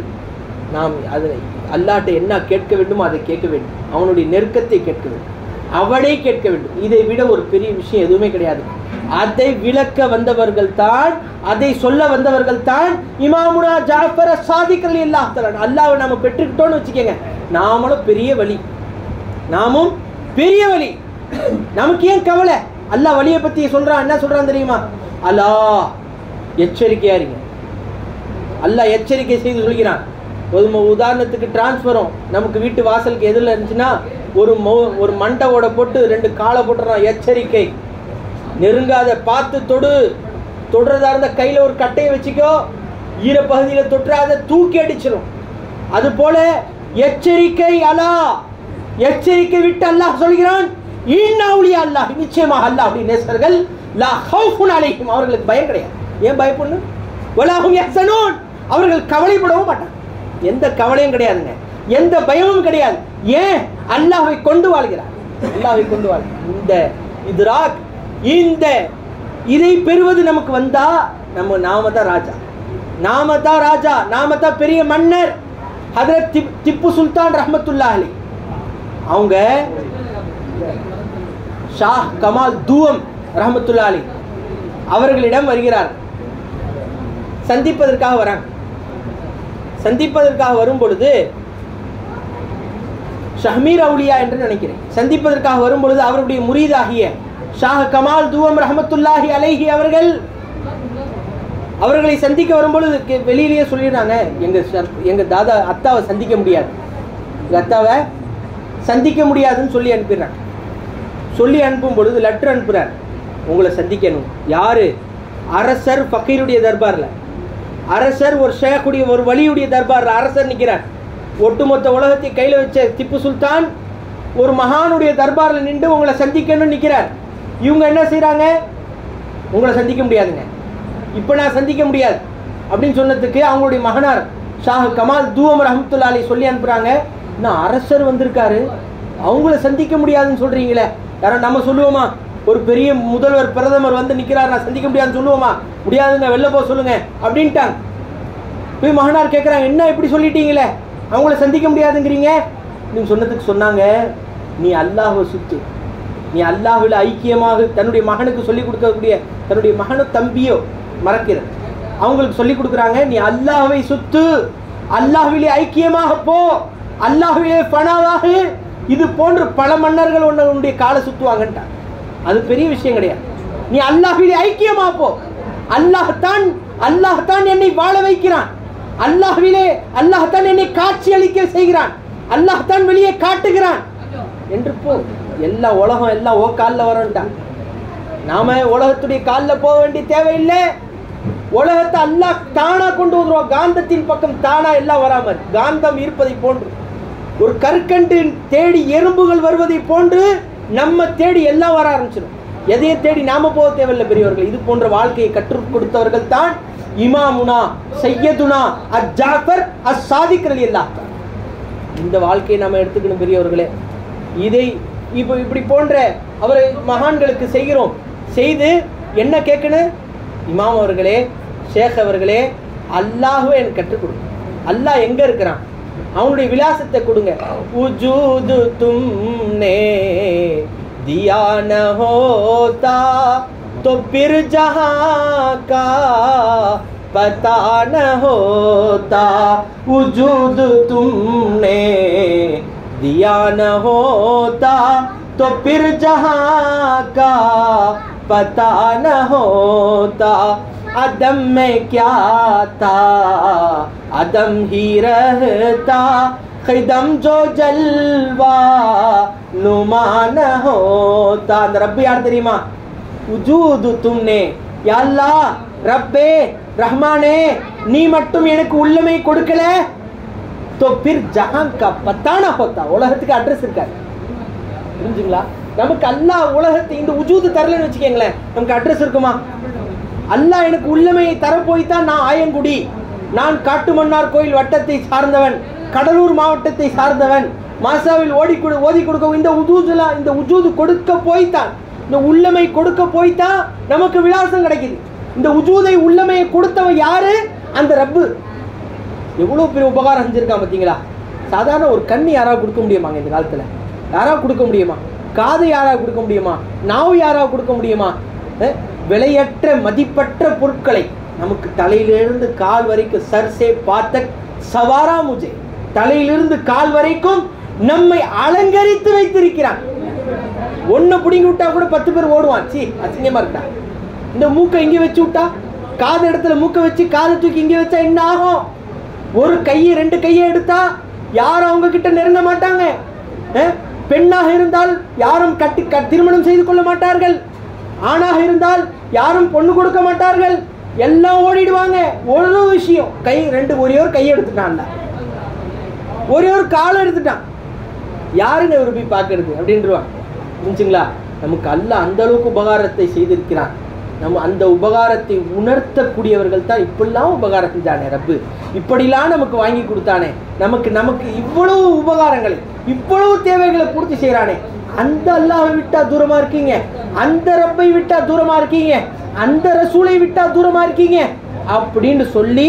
நாம் அது அல்லாஹ்ட்ட என்ன கேட்க வேண்டுமோ அதை கேட்க வேண்டும். அவனுடைய நெருக்கத்தை கேட்க வேண்டும், அவனை கேட்க வேண்டும். இதை விட ஒரு பெரிய விஷயம் எதுவுமே கிடையாது. அதை விளக்க வந்தவர்கள் தான், அதை சொல்ல வந்தவர்கள் தான் இமாமுனா ஜாஃபர் சாதிக் ரலியல்லாஹு தஆலா. அல்லாஹ்வை நாம பெற்றுக்கிட்டோம்னு வச்சுக்கோங்க, நாமளும் பெரிய வழி, நாமும் பெரிய வழி. நமக்கு ஏன் கவலை? அல்லாஹ் வழியை பத்தி சொல்றான். என்ன சொல்றான் தெரியுமா? அல்லாஹ் எச்சரிக்கையா இருங்க. அல்லாஹ் எச்சரிக்கை செய்து சொல்கிறான். உதாரணத்துக்கு டிரான்ஸ்பரும் நமக்கு வீட்டு வாசலுக்கு எதிரில் இருந்துச்சுன்னா ஒரு மண்டவோட போட்டு 2 காலை போட்டுறான், எச்சரிக்கை, நெருங்காத, பார்த்து தொடுறதா இருந்த கையில ஒரு கட்டையை வச்சுக்கோ, ஈரப்பகுதியில தொற்றாத, தூக்கி அடிச்சிடும். அது போல எச்சரிக்கை, அல்லாஹ் எச்சரிக்கை விட்டு அல்லாஹ் சொல்கிறான், அல்லாஹ் நிச்சயமாக அல்லாஹ் அப்படி நேசர்கள் லா ஹவுஃபுன் அலைஹிம், அவர்களுக்கு பயம் கிடையாது. ஏன் பயப்படணும்? வலாஹும் யஹ்ஸனூன், அவர்கள் கவலைப்படவும் மாட்டாங்க. எந்த கவலையும் கிடையாதுங்க, எந்த பயமும் கிடையாது. ஏன்? அல்லாஹ்வை கொண்டு வாழ்கிறார், அல்லாஹ்வை கொண்டு வாழ்கிறார். இந்த இத்ராக், இந்த இதை பெறுவது நமக்கு வந்தா நாம தான் ராஜா, நாம தான் ராஜா, நாம தான் பெரிய மன்னர். ஹஜ்ரத் திப்பு சுல்தான் ரஹ்மத்துல்லாஹி அலைஹி அவங்க ஷாஹ் கமால் தூவம் ரஹ்மத்துல்லாஹி அலைஹி அவர்களிடம் வருகிறார். சந்திப்பதற்காக வராங்க. சந்திப்பதற்காக வரும் பொழுது ஷஹ்மீர் அவுலியா என்று நினைக்கிறேன். சந்திப்பதற்காக வரும் பொழுது அவருடைய முரீதாகிய ஷாஹ் கமால் தூவம் ரஹ்மத்துல்லாஹி அலைஹி அவர்களை சந்திக்க வரும்பொழுது வெளியிலேயே சொல்லிடுறாங்க, எங்க தாதா அத்தாவை சந்திக்க முடியாது, எங்க அத்தாவை சந்திக்க முடியாதுன்னு சொல்லி அனுப்பிடுறாங்க. சொல்லி அனுப்பும் பொழுது லெட்டர் அனுப்புறார், உங்களை சந்திக்கணும். யாரு? அரசர் ஃபக்கீருடைய தர்பார்ல, அரசர் ஒரு ஷேக்குடைய ஒரு வலியுடைய தர்பார்ல அரசர் நிற்கிறார். ஒட்டுமொத்த உலகத்தை கையில வச்ச திப்பு சுல்தான் ஒரு மகானுடைய தர்பார்ல நின்று உங்களை சந்திக்கணும்னு நிற்கிறார். இவங்க என்ன செய்யறாங்க? உங்களை சந்திக்க முடியாதுங்க, இப்ப நான் சந்திக்க முடியாது அப்படின்னு சொன்னதுக்கு அவங்களுடைய மகனார் ஷாஹ் கமால் தூவம் ரஹ்மத்துல்லாஹி அலைஹி சொல்லி அனுப்புறாங்க, நான் அரசர் வந்திருக்காரு, அவங்கள சந்திக்க முடியாதுன்னு சொல்றீங்களே. யாரும் நம்ம சொல்லுவோமா? ஒரு பெரிய முதல்வர் பிரதமர் வந்து நிக்கிறார், நான் சந்திக்க முடியாதுன்னு சொல்லுவோமா? முடியாதுங்க, வெளில போக சொல்லுங்க அப்படின்ட்டாங்க. போய் மகனார் கேட்குறாங்க, என்ன இப்படி சொல்லிட்டீங்களே, அவங்கள சந்திக்க முடியாதுங்கிறீங்க? நீங்க சொன்னதுக்கு சொன்னாங்க, நீ அல்லாஹ்வை சுத்து, நீ அல்லாஹ்வில் ஐக்கியமாக தன்னுடைய மகனுக்கு சொல்லிக் கொடுக்கக்கூடிய தன்னுடைய மகனோ தம்பியோ மறக்கிறது, அவங்களுக்கு சொல்லிக் கொடுக்குறாங்க, நீ அல்லாஹ்வை சுத்து, அல்லாஹ்விலே ஐக்கியமாக போ, அல்லாஹ்விலே ஃபனாவாக. இது போன்று பல மன்னர்கள் உன்னுடைய காலை சுத்துவாங்கன்ட்டான். அது பெரிய விஷயம் கிடையாது. நீ அல்லாஹ்விலே ஐக்கியமா போ, அல்லாஹ்தான் என்னை வாழ வைக்கிறான், அல்லாஹ்விலே அல்லாஹ்தான் என்னை காட்சி அளிக்க செய்கிறான், அல்லாஹ்தான் வெளியே காட்டுகிறான் என்று போ. எல்லா உலகம் எல்லாம் ஓ காலில் வரட்டான். நாம உலகத்துடைய காலில் போக வேண்டிய தேவையில்லை. உலகத்தை அல்லாஹ் தானா கொண்டு வந்துருவோம். காந்தத்தின் பக்கம் தானா எல்லாம் வராமல், காந்தம் இருப்பதை போன்று, ஒரு கற்கண்டு தேடி எறும்புகள் வருவதை போன்று நம்ம தேடி எல்லாம் வர ஆரம்பிச்சிடும். எதையும் தேடி நாம போக தேவையில்லை பெரியவர்கள். இது போன்ற வாழ்க்கையை கற்றுக் கொடுத்தவர்கள் தான் இமாமுனா சையதுனா அஜ்ஜாஃபர் அஸ்-சாதிக் ரலியல்லாஹு தஆலா. இந்த வாழ்க்கையை நாம எடுத்துக்கணும் பெரியவர்களே. இதை இப்போ இப்படி போன்ற அவரை மகான்களுக்கு செய்கிறோம். செய்து என்ன கேட்கணும்? இமாம் அவர்களே, ஷேக் அவர்களே, அல்லாஹ்வை எனக்கு கற்றுக் கொடுங்க. அல்லாஹ் எங்க இருக்கிறான், அவனுடைய விலாசத்தை கொடுங்க. உஜூது தும்னே दिया न होता तो फिर जहां का पता न होता, वजूद तुमने दिया न होता तो फिर जहां का पता न होता, अदम में क्या था अदम ही रहता, खिदम जो जलवा नुमा न होता. அந்த ரப் யார் தெரியுமா? உஜூது தும்னே, யா அல்லாஹ், ரப்பே, ரஹ்மானே, நீ மட்டும் எனக்கு உள்ளமை கொடுக்கல, तो फिर जहां का पता न होता. உலகத்துக்கு அட்ரஸ் இருக்காது, புரிஞ்சுங்களா? நமக்கு அல்லாஹ் உலகத்தை இந்த உஜூது தரலன்னு வச்சுக்கீங்களேன், நமக்கு அட்ரஸ் இருக்குமா? அல்லாஹ் எனக்கு உள்ளமையை தர போய்தான் நான் ஆயங்குடி, நான் காட்டுமன்னார் கோயில் வட்டத்தை சார்ந்தவன், கடலூர் மாவட்டத்தை சார்ந்தவன், மாசாவில் ஓதி கொடுக்க இந்த உஜூது கொடுக்க போய்த்தான், இந்த உள்ளமை கொடுக்க போய்த்தான் நமக்கு விலாசம் கிடைக்குது. இந்த உஜூதை உள்ளமையை கொடுத்தவன் யாரு? அந்த ரப்பு. எவ்வளவு பெரிய உபகாரம் செஞ்சிருக்கான் பார்த்தீங்களா? சாதாரண ஒரு கண்ணு யாராவது கொடுக்க முடியுமாங்க இந்த காலத்துல? யாராவது கொடுக்க முடியுமா? காது யாராவது கொடுக்க முடியுமா? நாவு யாராவது கொடுக்க முடியுமா? விலையற்ற மதிப்பற்ற பொருட்களை நமக்கு தலையிலிருந்து கால் வரைக்கும் சர்சே பார்த்த சவாரா முஜே, தலையிலிருந்து கால் வரைக்கும் நம்மை அலங்கரித்து வைத்திருக்கிறான். ஒன்னு பிடிங்கி விட்டா கூட 10 பேர் ஓடுவான். சி அசிங்கமா இருக்கா? இந்த மூக்கை இங்க வச்சு விட்டா, காது இடத்துல மூக்கை வச்சு காதை தூக்கி இங்க வச்சா என்ன ஆகும்? ஒரு கையை 2 கையை எடுத்தா யாரும் அவங்க கிட்ட நெருங்க மாட்டாங்க. பெண்ணாக இருந்தால் யாரும் திருமணம் செய்து கொள்ள மாட்டார்கள். ஆணாக இருந்தால் யாரும் பொண்ணு கொடுக்க மாட்டார்கள். எல்லாம் ஓடிடுவாங்க. ஒரு விஷயம், கை 2 ஒரே ஒரு கையை எடுத்துட்டான், ஒரே ஒரு காலை எடுத்துட்டான், யாருன்னு விரும்பி பார்க்கறது அப்படின்றான். புரிஞ்சுங்களா? நமக்கு அல்லாஹ் அந்த அளவுக்கு உபகாரத்தை செய்திருக்கிறான். நம்ம அந்த உபகாரத்தை உணர்த்தக்கூடியவர்கள் தான் இப்படிலாம் உபகாரம் செஞ்சானே ரப்பு, இப்படிலாம் நமக்கு வாங்கி கொடுத்தானே, நமக்கு இவ்வளவு உபகாரங்களை இவ்வளவு தேவைகளை பூர்த்தி செய்யறானே. அந்த அல்லாஹ்வை விட்டா தூரமா இருக்கீங்க, அந்த ரப்பை விட்டா தூரமா இருக்கீங்க, அந்த ரசூலை விட்டா தூரமா இருக்கீங்க அப்படின்னு சொல்லி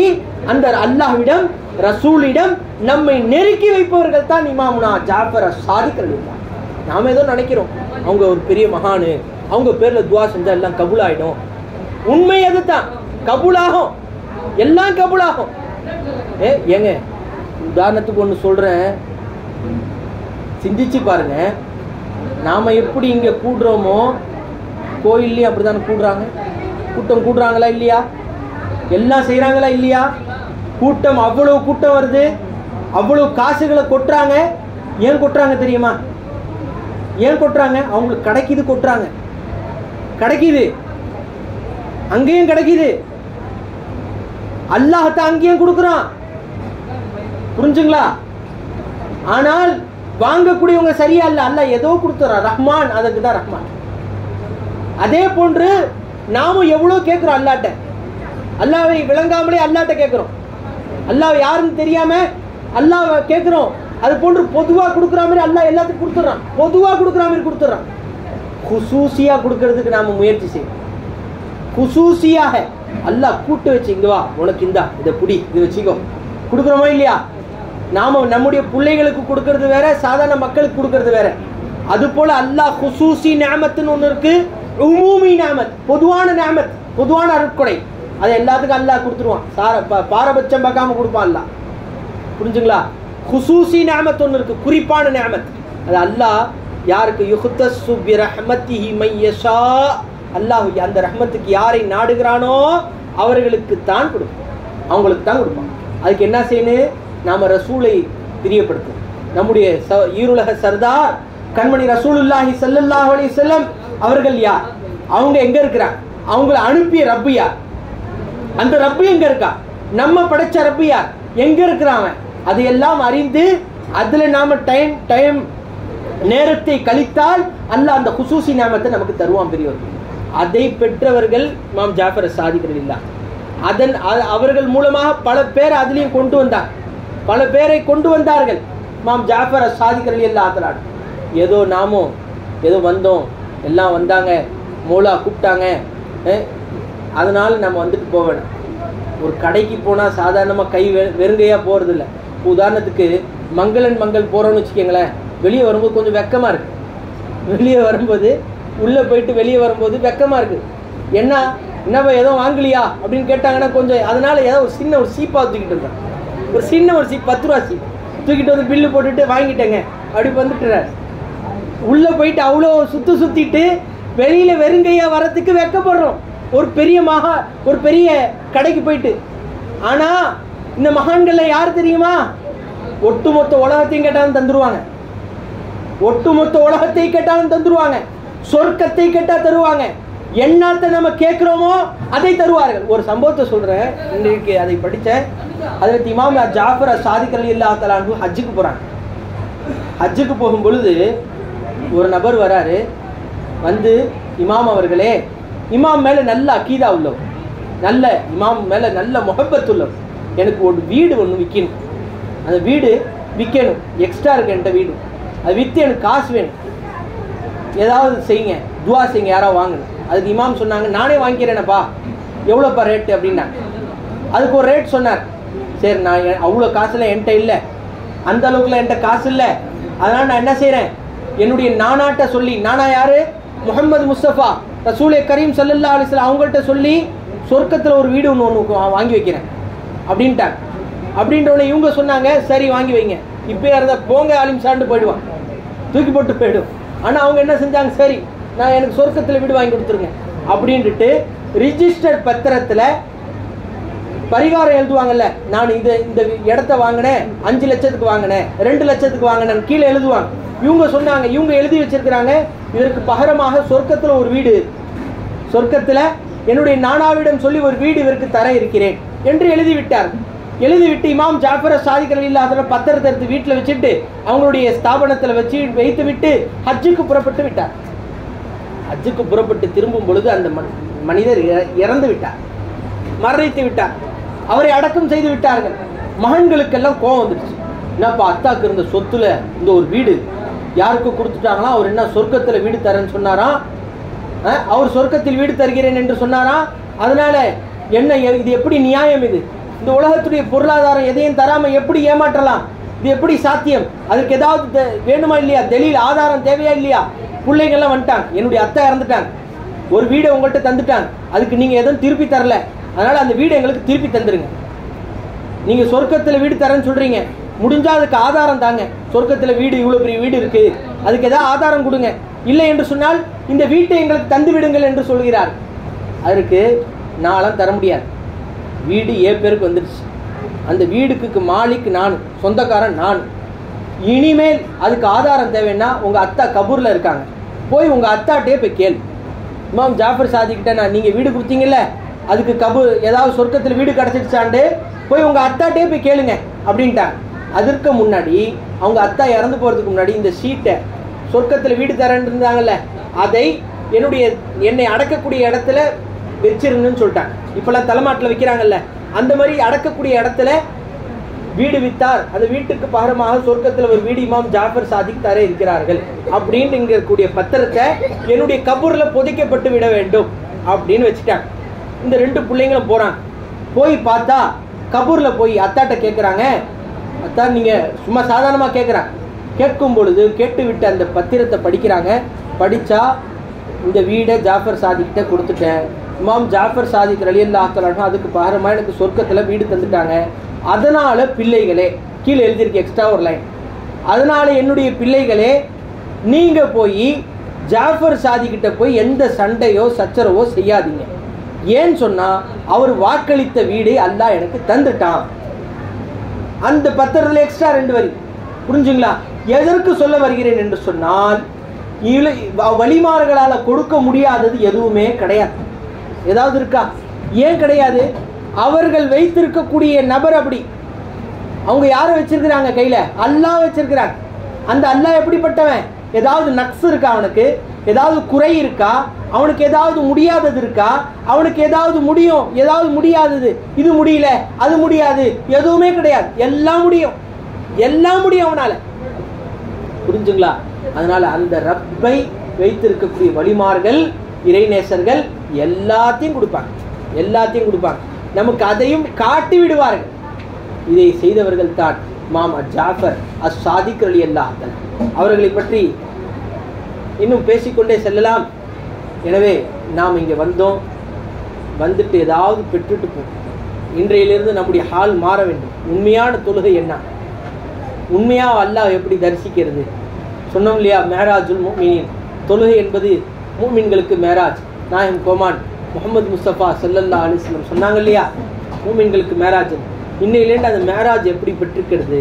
அந்த அல்லாஹ்விடம் ரசூலிடம் நம்மை நெருக்கி வைப்பவர்கள் தான் இமாமுனா ஜாஃபர் சாதிக் ரலியல்லாஹு. நாம ஏதோ நினைக்கிறோம் அவங்க ஒரு பெரிய மகானு, அவங்க பேர்ல துவா செஞ்சா எல்லாம் கபூல் ஆயிடும். உண்மை அதுதான், கபூலாகும், எல்லாம் கபூலாகும். ஏங்க உதாரணத்துக்கு ஒன்று சொல்றேன், சிந்திச்சு பாருங்க. நாம எப்படி இங்க கூடுறோமோ கோயில்லையும் அப்படித்தானே கூடுறாங்க. கூட்டம் கூடுறாங்களா இல்லையா? எல்லாம் செய்யறாங்களா இல்லையா? கூட்டம், அவ்வளவு கூட்டம் வருது, அவ்வளவு காசுகளை கொட்டுறாங்க. ஏன் கொட்டுறாங்க தெரியுமா? ஏன் கொட்டுறாங்க? அவங்களுக்கு கிடைக்குது, கொட்டுறாங்க. கிடைக்குது, அங்கேயும் கிடைக்குது, அல்லாஹ்தான் அங்கேயும் கொடுக்குறான். புரிஞ்சுங்களா? ஆனால் வாங்கக்கூடியவங்க சரியா இல்ல, அல்லாஹ் ஏதோ கொடுத்துறான். ரஹ்மான், அதுக்கு தான் ரஹ்மான். அதே போன்று நாமும் எவ்வளவு கேட்கிறோம் அல்லாஹ்ட்ட, அல்லாஹ்வை விளங்காமலே அல்லாஹ்ட்ட கேட்கிறோம், அல்லாஹ் யாருன்னு தெரியாம அல்லாஹ் கேட்கிறோம். அது போன்று பொதுவா கொடுக்குற மாதிரி அல்லாஹ் எல்லாத்துக்கும் கொடுத்துறான், பொதுவா கொடுக்குற மாதிரி கொடுத்துறான். குசூசியா கொடுக்கறதுக்கு நாம முயற்சி செய்யணும். குசூசியாக அல்லாஹ் கூட்டு வச்சு, இங்க வா உனக்கு இந்தா இதை புடி, இது வச்சுக்கோ, கொடுக்குறோமா இல்லையா? நாம நம்முடைய பிள்ளைகளுக்கு கொடுக்கறது வேற, சாதாரண மக்களுக்கு கொடுக்கறது வேற. அது போல அல்லாஹ் குசூசி நிஅமத்துன்னு ஒண்ணு இருக்கு, உமூமி நிஅமத், பொதுவான நிஅமத், பொதுவான அருட்கொடை. அதை எல்லாத்துக்கும் அல்லாஹ் கொடுத்துருவான், பாரபட்சம் பார்க்காம கொடுப்பான் அல்லாஹ். புரிஞ்சுங்களா? குசூசி நிஅமத் ஒண்ணு இருக்கு, குறிப்பான நிஅமத். அது அல்லாஹ் யாருக்கு யுஹ்தஸு பிரஹ்மத்திஹி மையஷா, அல்லாஹ் அந்த ரஹ்மத்துக்கு யாரை நாடுகிறானோ அவர்களுக்கு தான் கொடுப்பான், அவங்களுக்கு தான் கொடுப்பான். அதுக்கு என்ன செய்யணும்? நாம ரசூலை பிரியப்படுத்தணும். நம்முடைய ஈருலக சர்தார் கண்மணி ரசூலுல்லாஹி ஸல்லல்லாஹு அலைஹி வஸல்லம் அவர்கள் யார்? அவங்க எங்க இருக்கிறாங்க? அவங்களை அனுப்பிய ரப்பு யார்? அந்த ரப்பு எங்க இருக்கா? நம்ம படைச்ச ரப்பு யார்? எங்க இருக்கிறாங்க? அதையெல்லாம் அறிந்து அதுல நாம டைம் நேரத்தை கழித்தால் அல்லாஹ் அந்த குசூசி நிஅமத்தை நமக்கு தருவான் பெரியவர்கள். அதை பெற்றவர்கள் இமாம் ஜாஃபர் சாதிக் ரலியல்லாஹு. அவர்கள் மூலமாக பல பேர் அதிலையும் கொண்டு வந்தார், பல பேரை கொண்டு வந்தார்கள் இமாம் ஜாஃபர் சாதிக் ரலியல்லாஹு. ஏதோ நாமும் ஏதோ வந்தோம், எல்லாம் வந்தாங்க, மௌலா கூப்பிட்டாங்க, அதனால நம்ம வந்துட்டு போக வேண்டாம். ஒரு கடைக்கு போனால் சாதாரணமாக கை வெறுங்கையாக போகிறது இல்லை. உதாரணத்துக்கு மங்கள் போகிறோன்னு வச்சுக்கோங்களேன், வெளியே வரும்போது கொஞ்சம் வெக்கமாக இருக்குது. வெளியே வரும்போது உள்ளே போயிட்டு வெளியே வரும்போது வெக்கமாக இருக்குது. என்னப்பா ஏதோ வாங்கலையா அப்படின்னு கேட்டாங்கன்னா கொஞ்சம், அதனால ஏதோ ஒரு சின்ன ஒரு சீப்பாக தூக்கிட்டு இருந்தேன், ஒரு சின்ன ஒரு சீப் 10 ரூபா சீப் தூக்கிட்டு வந்து பில்லு போட்டுட்டு வாங்கிட்டேங்க அப்படி வந்துட்டுறாரு. உள்ளே போயிட்டு அவ்வளோ சுற்றிட்டு வெளியில் வெறுங்கையாக வரத்துக்கு வெக்கப்படுறோம் ஒரு பெரிய கடைக்கு போயிட்டு. ஆனால் இந்த மகான்கள் யார் தெரியுமா? ஒட்டுமொத்த உலகத்தையும் கேட்டாலும் தந்துருவாங்க, ஒட்டுமொத்த உலகத்தை கேட்டாலும் தந்துருவாங்க, சொர்க்கத்தை கேட்டா தருவாங்க, என்னத்தை நம்ம கேட்கிறோமோ அதை தருவார்கள். ஒரு சம்பவத்தை சொல்றேன், இன்னைக்கு அதை படித்தேன். ஹஜ்ரத் இமாம் ஜாஃபர் சாதிக் ரலியல்லாஹு தஆலா அன்ஹு ஹஜ்ஜுக்கு போறாங்க. ஹஜ்ஜுக்கு போகும் பொழுது ஒரு நபர் வராரு, வந்து இமாம் அவர்களே, இமாம் மேல நல்ல அக்கீதா உள்ளவர், நல்ல இமாம் மேல நல்ல முஹப்பத் உள்ளவர், எனக்கு ஒரு வீடு ஒன்று விற்கணும், அந்த வீடு விற்கணும், எக்ஸ்ட்ரா இருக்கு என்கிட்ட வீடு, அது விற்று எனக்கு காசு வேணும், ஏதாவது செய்யுங்க, துவா செய்யுங்க, யாராவது வாங்கணும். அதுக்கு இமாம் சொன்னாங்க, நானே வாங்கிக்கிறேனப்பா, எவ்வளோப்பா ரேட்டு அப்படின்னாங்க. அதுக்கு ஒரு ரேட் சொன்னார். சரி, நான் அவ்வளோ காசுல என்கிட்ட இல்லை, அந்த அளவுக்குலாம் என்கிட்ட காசு இல்லை, அதனால் நான் என்ன செய்கிறேன், என்னுடைய நானாட்ட சொல்லி, நானா யாரு, முஹம்மது முஸ்தபா ரசூலே கரீம் ஸல்லல்லாஹு அலைஹி வஸல்லம் அவங்கள்ட்ட சொல்லி சொர்க்கத்தில் ஒரு வீடு ஒன்று வாங்கி வைக்கிறேன் அப்படின்ட்டாங்க. அப்படின்றவனை இவங்க சொன்னாங்க, சரி வாங்கி வைங்க, இப்போ இருந்தால் போங்க ஆலிம் சாண்டு போயிடுவான், தூக்கி போட்டு போயிடும். ஆனால் அவங்க என்ன செஞ்சாங்க, சரி நான் எனக்கு சொர்க்கத்தில் வீடு வாங்கி கொடுத்துருங்க அப்படின்ட்டு ரிஜிஸ்டர்ட் பத்திரத்தில் பரிகாரம் எழுதுவாங்கல்ல, நான் இந்த இடத்த வாங்கினேன், 5 லட்சத்துக்கு வாங்கினேன், 2 லட்சத்துக்கு வாங்கினேன் கீழே எழுதுவாங்க. இவங்க சொன்னாங்க, இவங்க எழுதி வச்சிருக்கிறாங்க, இதற்கு பகரமாக சொர்க்கத்தில் ஒரு வீடு, சொர்க்கத்தில் என்னுடைய நானாவிடம் சொல்லி ஒரு வீடு இவருக்கு தர இருக்கிறேன் என்று எழுதிவிட்டார். எழுதிவிட்டு இமாம் ஜாஃபர் சாதிக் ரலியல்லாஹு அன்ஹு பத்திரத்தை எடுத்து வீட்டில் வச்சுட்டு அவங்களுடைய ஸ்தாபனத்தில் வைத்து விட்டு ஹஜ்ஜுக்கு புறப்பட்டு விட்டார். ஹஜ்ஜுக்கு புறப்பட்டு திரும்பும் பொழுது அந்த மனிதர் இறந்து விட்டார், மரணித்து விட்டார். அவரை அடக்கம் செய்து விட்டார்கள். மகன்களுக்கெல்லாம் கோபம் வந்துடுச்சு. என்னப்பா, அத்தாக்கு இருந்த சொத்துல இந்த ஒரு வீடு யாருக்கு கொடுத்துட்டாங்களா, அவர் என்ன சொர்க்கத்தில் வீடு தரேன்னு சொன்னாராம், அவர் சொர்க்கத்தில் வீடு தருகிறேன் என்று சொன்னாராம். அதனால என்ன, இது எப்படி நியாயம், இது இந்த உலகத்துடைய பொருளாதாரம் எதையும் தராம எப்படி ஏமாற்றலாம், இது எப்படி சாத்தியம், அதுக்கு ஏதாவது வேணுமா இல்லையா, தெளில் ஆதாரம் தேவையா இல்லையா. பிள்ளைங்கள்லாம் வந்துட்டாங்க, என்னுடைய அத்தை இறந்துட்டாங்க, ஒரு வீடை உங்கள்கிட்ட தந்துட்டாங்க, அதுக்கு நீங்க எதுவும் திருப்பி தரல, அதனால அந்த வீடு எங்களுக்கு திருப்பி தந்துருங்க. நீங்க சொர்க்கத்தில் வீடு தரேன்னு சொல்றீங்க, முடிஞ்சா அதுக்கு ஆதாரம் தாங்க, சொர்க்கத்தில் வீடு இவ்வளவு பெரிய வீடு இருக்கு, அதுக்கு ஏதாவது ஆதாரம் கொடுங்க, இல்லை என்று சொன்னால் இந்த வீட்டை எங்களுக்கு தந்து விடுங்கள் என்று சொல்கிறார். அதற்கு நான்லாம் தர முடியாது, வீடு ஏன் பேருக்கு வந்துடுச்சு, அந்த வீடுக்கு மாலிக் நான், சொந்தக்காரன் நான், இனிமேல் அதுக்கு ஆதாரம் தேவைன்னா உங்க அத்தா கபூர்ல இருக்காங்க, போய் உங்க அத்தாட்டே போய் கேளு. இமாம் ஜாஃபர் சாதிக்கிட்ட, நான் நீங்க வீடு கொடுத்தீங்கல்ல, அதுக்கு கபூர் ஏதாவது சொர்க்கத்தில் வீடு கிடைச்சிடுச்சாண்டு போய் உங்க அத்தாட்டே போய் கேளுங்க அப்படின்ட்டாங்க. அதற்கு முன்னாடி அவங்க அத்தா இறந்து போறதுக்கு முன்னாடி இந்த சீட்டை, சொர்க்கத்தில் வீடு தரேன் இருந்தாங்கல்ல, அதை என்னை அடக்கக்கூடிய இடத்துல வச்சிருங்கன்னு சொல்லிட்டாங்க. இப்பெல்லாம் தலைமாட்டில் வைக்கிறாங்கல்ல, அந்த மாதிரி அடக்கக்கூடிய இடத்துல வீடு வித்தார், அந்த வீட்டுக்கு பகரமாக சொர்க்கத்தில் ஒரு வீடு இமாம் ஜாஃபர் சாதிக் தர இருக்கிறார்கள் அப்படின்னு இருக்கக்கூடிய பத்திரத்தை என்னுடைய கபூர்ல புதைக்கப்பட்டு விட வேண்டும் அப்படின்னு வச்சுட்டாங்க. இந்த 2 பிள்ளைங்களும் போறாங்க. போய் பார்த்தா கபூர்ல போய் அத்தாட்ட கேட்குறாங்க, அத்தா நீங்க சும்மா சாதாரணமா கேட்குறாங்க. கேட்கும் பொழுது கேட்டு விட்டு அந்த பத்திரத்தை படிக்கிறாங்க. படிச்சா, இந்த வீடை ஜாஃபர் சாதிக்கிட்ட கொடுத்துட்டேன், இமாம் ஜாஃபர் சாதிக் ரலியல்லாஹு அன்ஹு அதுக்கு பகரமாக எனக்கு சொர்க்கத்தில் வீடு தந்துட்டாங்க, அதனால பிள்ளைகளே, கீழே எழுதியிருக்கு எக்ஸ்ட்ரா ஒரு லைன், அதனால என்னுடைய பிள்ளைகளே நீங்க போய் ஜாஃபர் சாதிக்கிட்ட போய் எந்த சண்டையோ சச்சரவோ செய்யாதீங்க. ஏன்னு சொன்னா அவர் வாக்களித்த வீடை அல்லாஹ் எனக்கு தந்துட்டான். அந்த பத்திரத்தில் எக்ஸ்ட்ரா 2 வரி, புரிஞ்சுங்களா? எதற்கு சொல்ல வருகிறேன் என்று சொன்னால், வழிமார்களால கொடுக்க முடியாதது எதுவுமே கிடையாது. ஏதாவது இருக்கா? ஏன் கிடையாது? அவர்கள் வைத்திருக்கக்கூடிய நபர் அப்படி, அவங்க யாரை வச்சிருக்கிறாங்க கையில? அல்லாஹ் வச்சிருக்கிறாங்க. அந்த அல்லாஹ் எப்படிப்பட்டவன்? ஏதாவது நக்ஸ் இருக்கா அவனுக்கு? ஏதாவது குறை இருக்கா அவனுக்கு? ஏதாவது முடியாதது இருக்கா அவனுக்கு? ஏதாவது முடியும், ஏதாவது முடியாதது, இது முடியல அது முடியாது, எதுவுமே கிடையாது, எல்லாம் முடியும், எல்லாம் முடியும் அவனால. புரிஞ்சுங்களா? அதனால அந்த ரப்பை வைத்திருக்கக்கூடிய வழிமார்கள், இறைநேசர்கள் எல்லாத்தையும் கொடுப்பாங்க, எல்லாத்தையும் கொடுப்பாங்க. நமக்கு அதையும் காட்டி விடுவார்கள். இதை செய்தவர்கள் தான் இமாம் ஜாஃபர் அஸ்-சாதிக் ரலியல்லாஹு அன்ஹு. அவர்களை பற்றி இன்னும் பேசிக்கொண்டே செல்லலாம். எனவே நாம் இங்கே வந்தோம், வந்துட்டு ஏதாவது பெற்றுட்டு போகும். இன்றையிலிருந்து நம்முடைய ஹால் மாற வேண்டும். உண்மையான தொழுகை என்ன? உண்மையாக அல்லாஹ் எப்படி தரிசிக்கிறது? சொன்னோம் இல்லையா, மேராஜுல் முஃமினீன், தொழுகை என்பது மூமின்களுக்கு மேராஜ். நாயகம் கோமான் முஹம்மது முஸ்தபா ஸல்லல்லாஹு அலைஹி வஸல்லம் சொன்னாங்க இல்லையா, மூமின்களுக்கு மேராஜ். இன்னையிலேருந்து அந்த மேராஜ் எப்படி பெற்றுக்கிறது,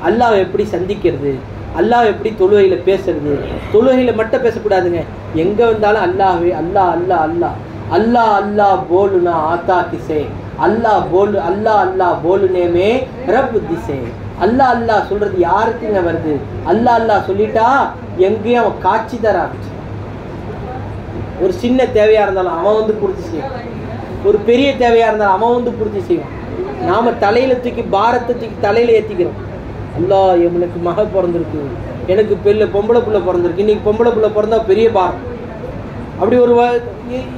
அல்லாஹ் எப்படி சந்திக்கிறது, அல்லாஹ் எப்படி தொழுகையில் பேசுறது. தொழுகையில் மட்டும் பேசக்கூடாதுங்க, எங்கே வந்தாலும் அல்லாஹ்வே, அல்லாஹ் அல்லாஹ் அல்லாஹ் அல்லாஹ் அல்லாஹ் போலுனா ஆத்தா கிசே, அல்லாஹ் போலு, அல்லாஹ் அல்லாஹ் போலுனேமே ரப் திசே. அல்லாஹ் அல்லாஹ் சொல்றது யாருக்குங்க வருது? அல்லாஹ் அல்லாஹ் சொல்லிட்டா எங்கேயும் அவன் காட்சி தர ஆரம்பிச்சு. ஒரு சின்ன தேவையா இருந்தாலும் அவன் வந்து பூர்த்தி செய்வான், ஒரு பெரிய தேவையா இருந்தாலும் அவன் வந்து பூர்த்தி செய்வான். நாம தலையில தூக்கி பாரத்தை தூக்கி தலையில ஏற்றிக்கிறோம். அல்லாஹ் எனக்கு மக பிறந்திருக்கு, எனக்கு பொம்பளை பிள்ளை பிறந்திருக்கு, இன்னைக்கு பொம்பளை பிள்ளை பிறந்தா பெரிய பாரம் அப்படி ஒரு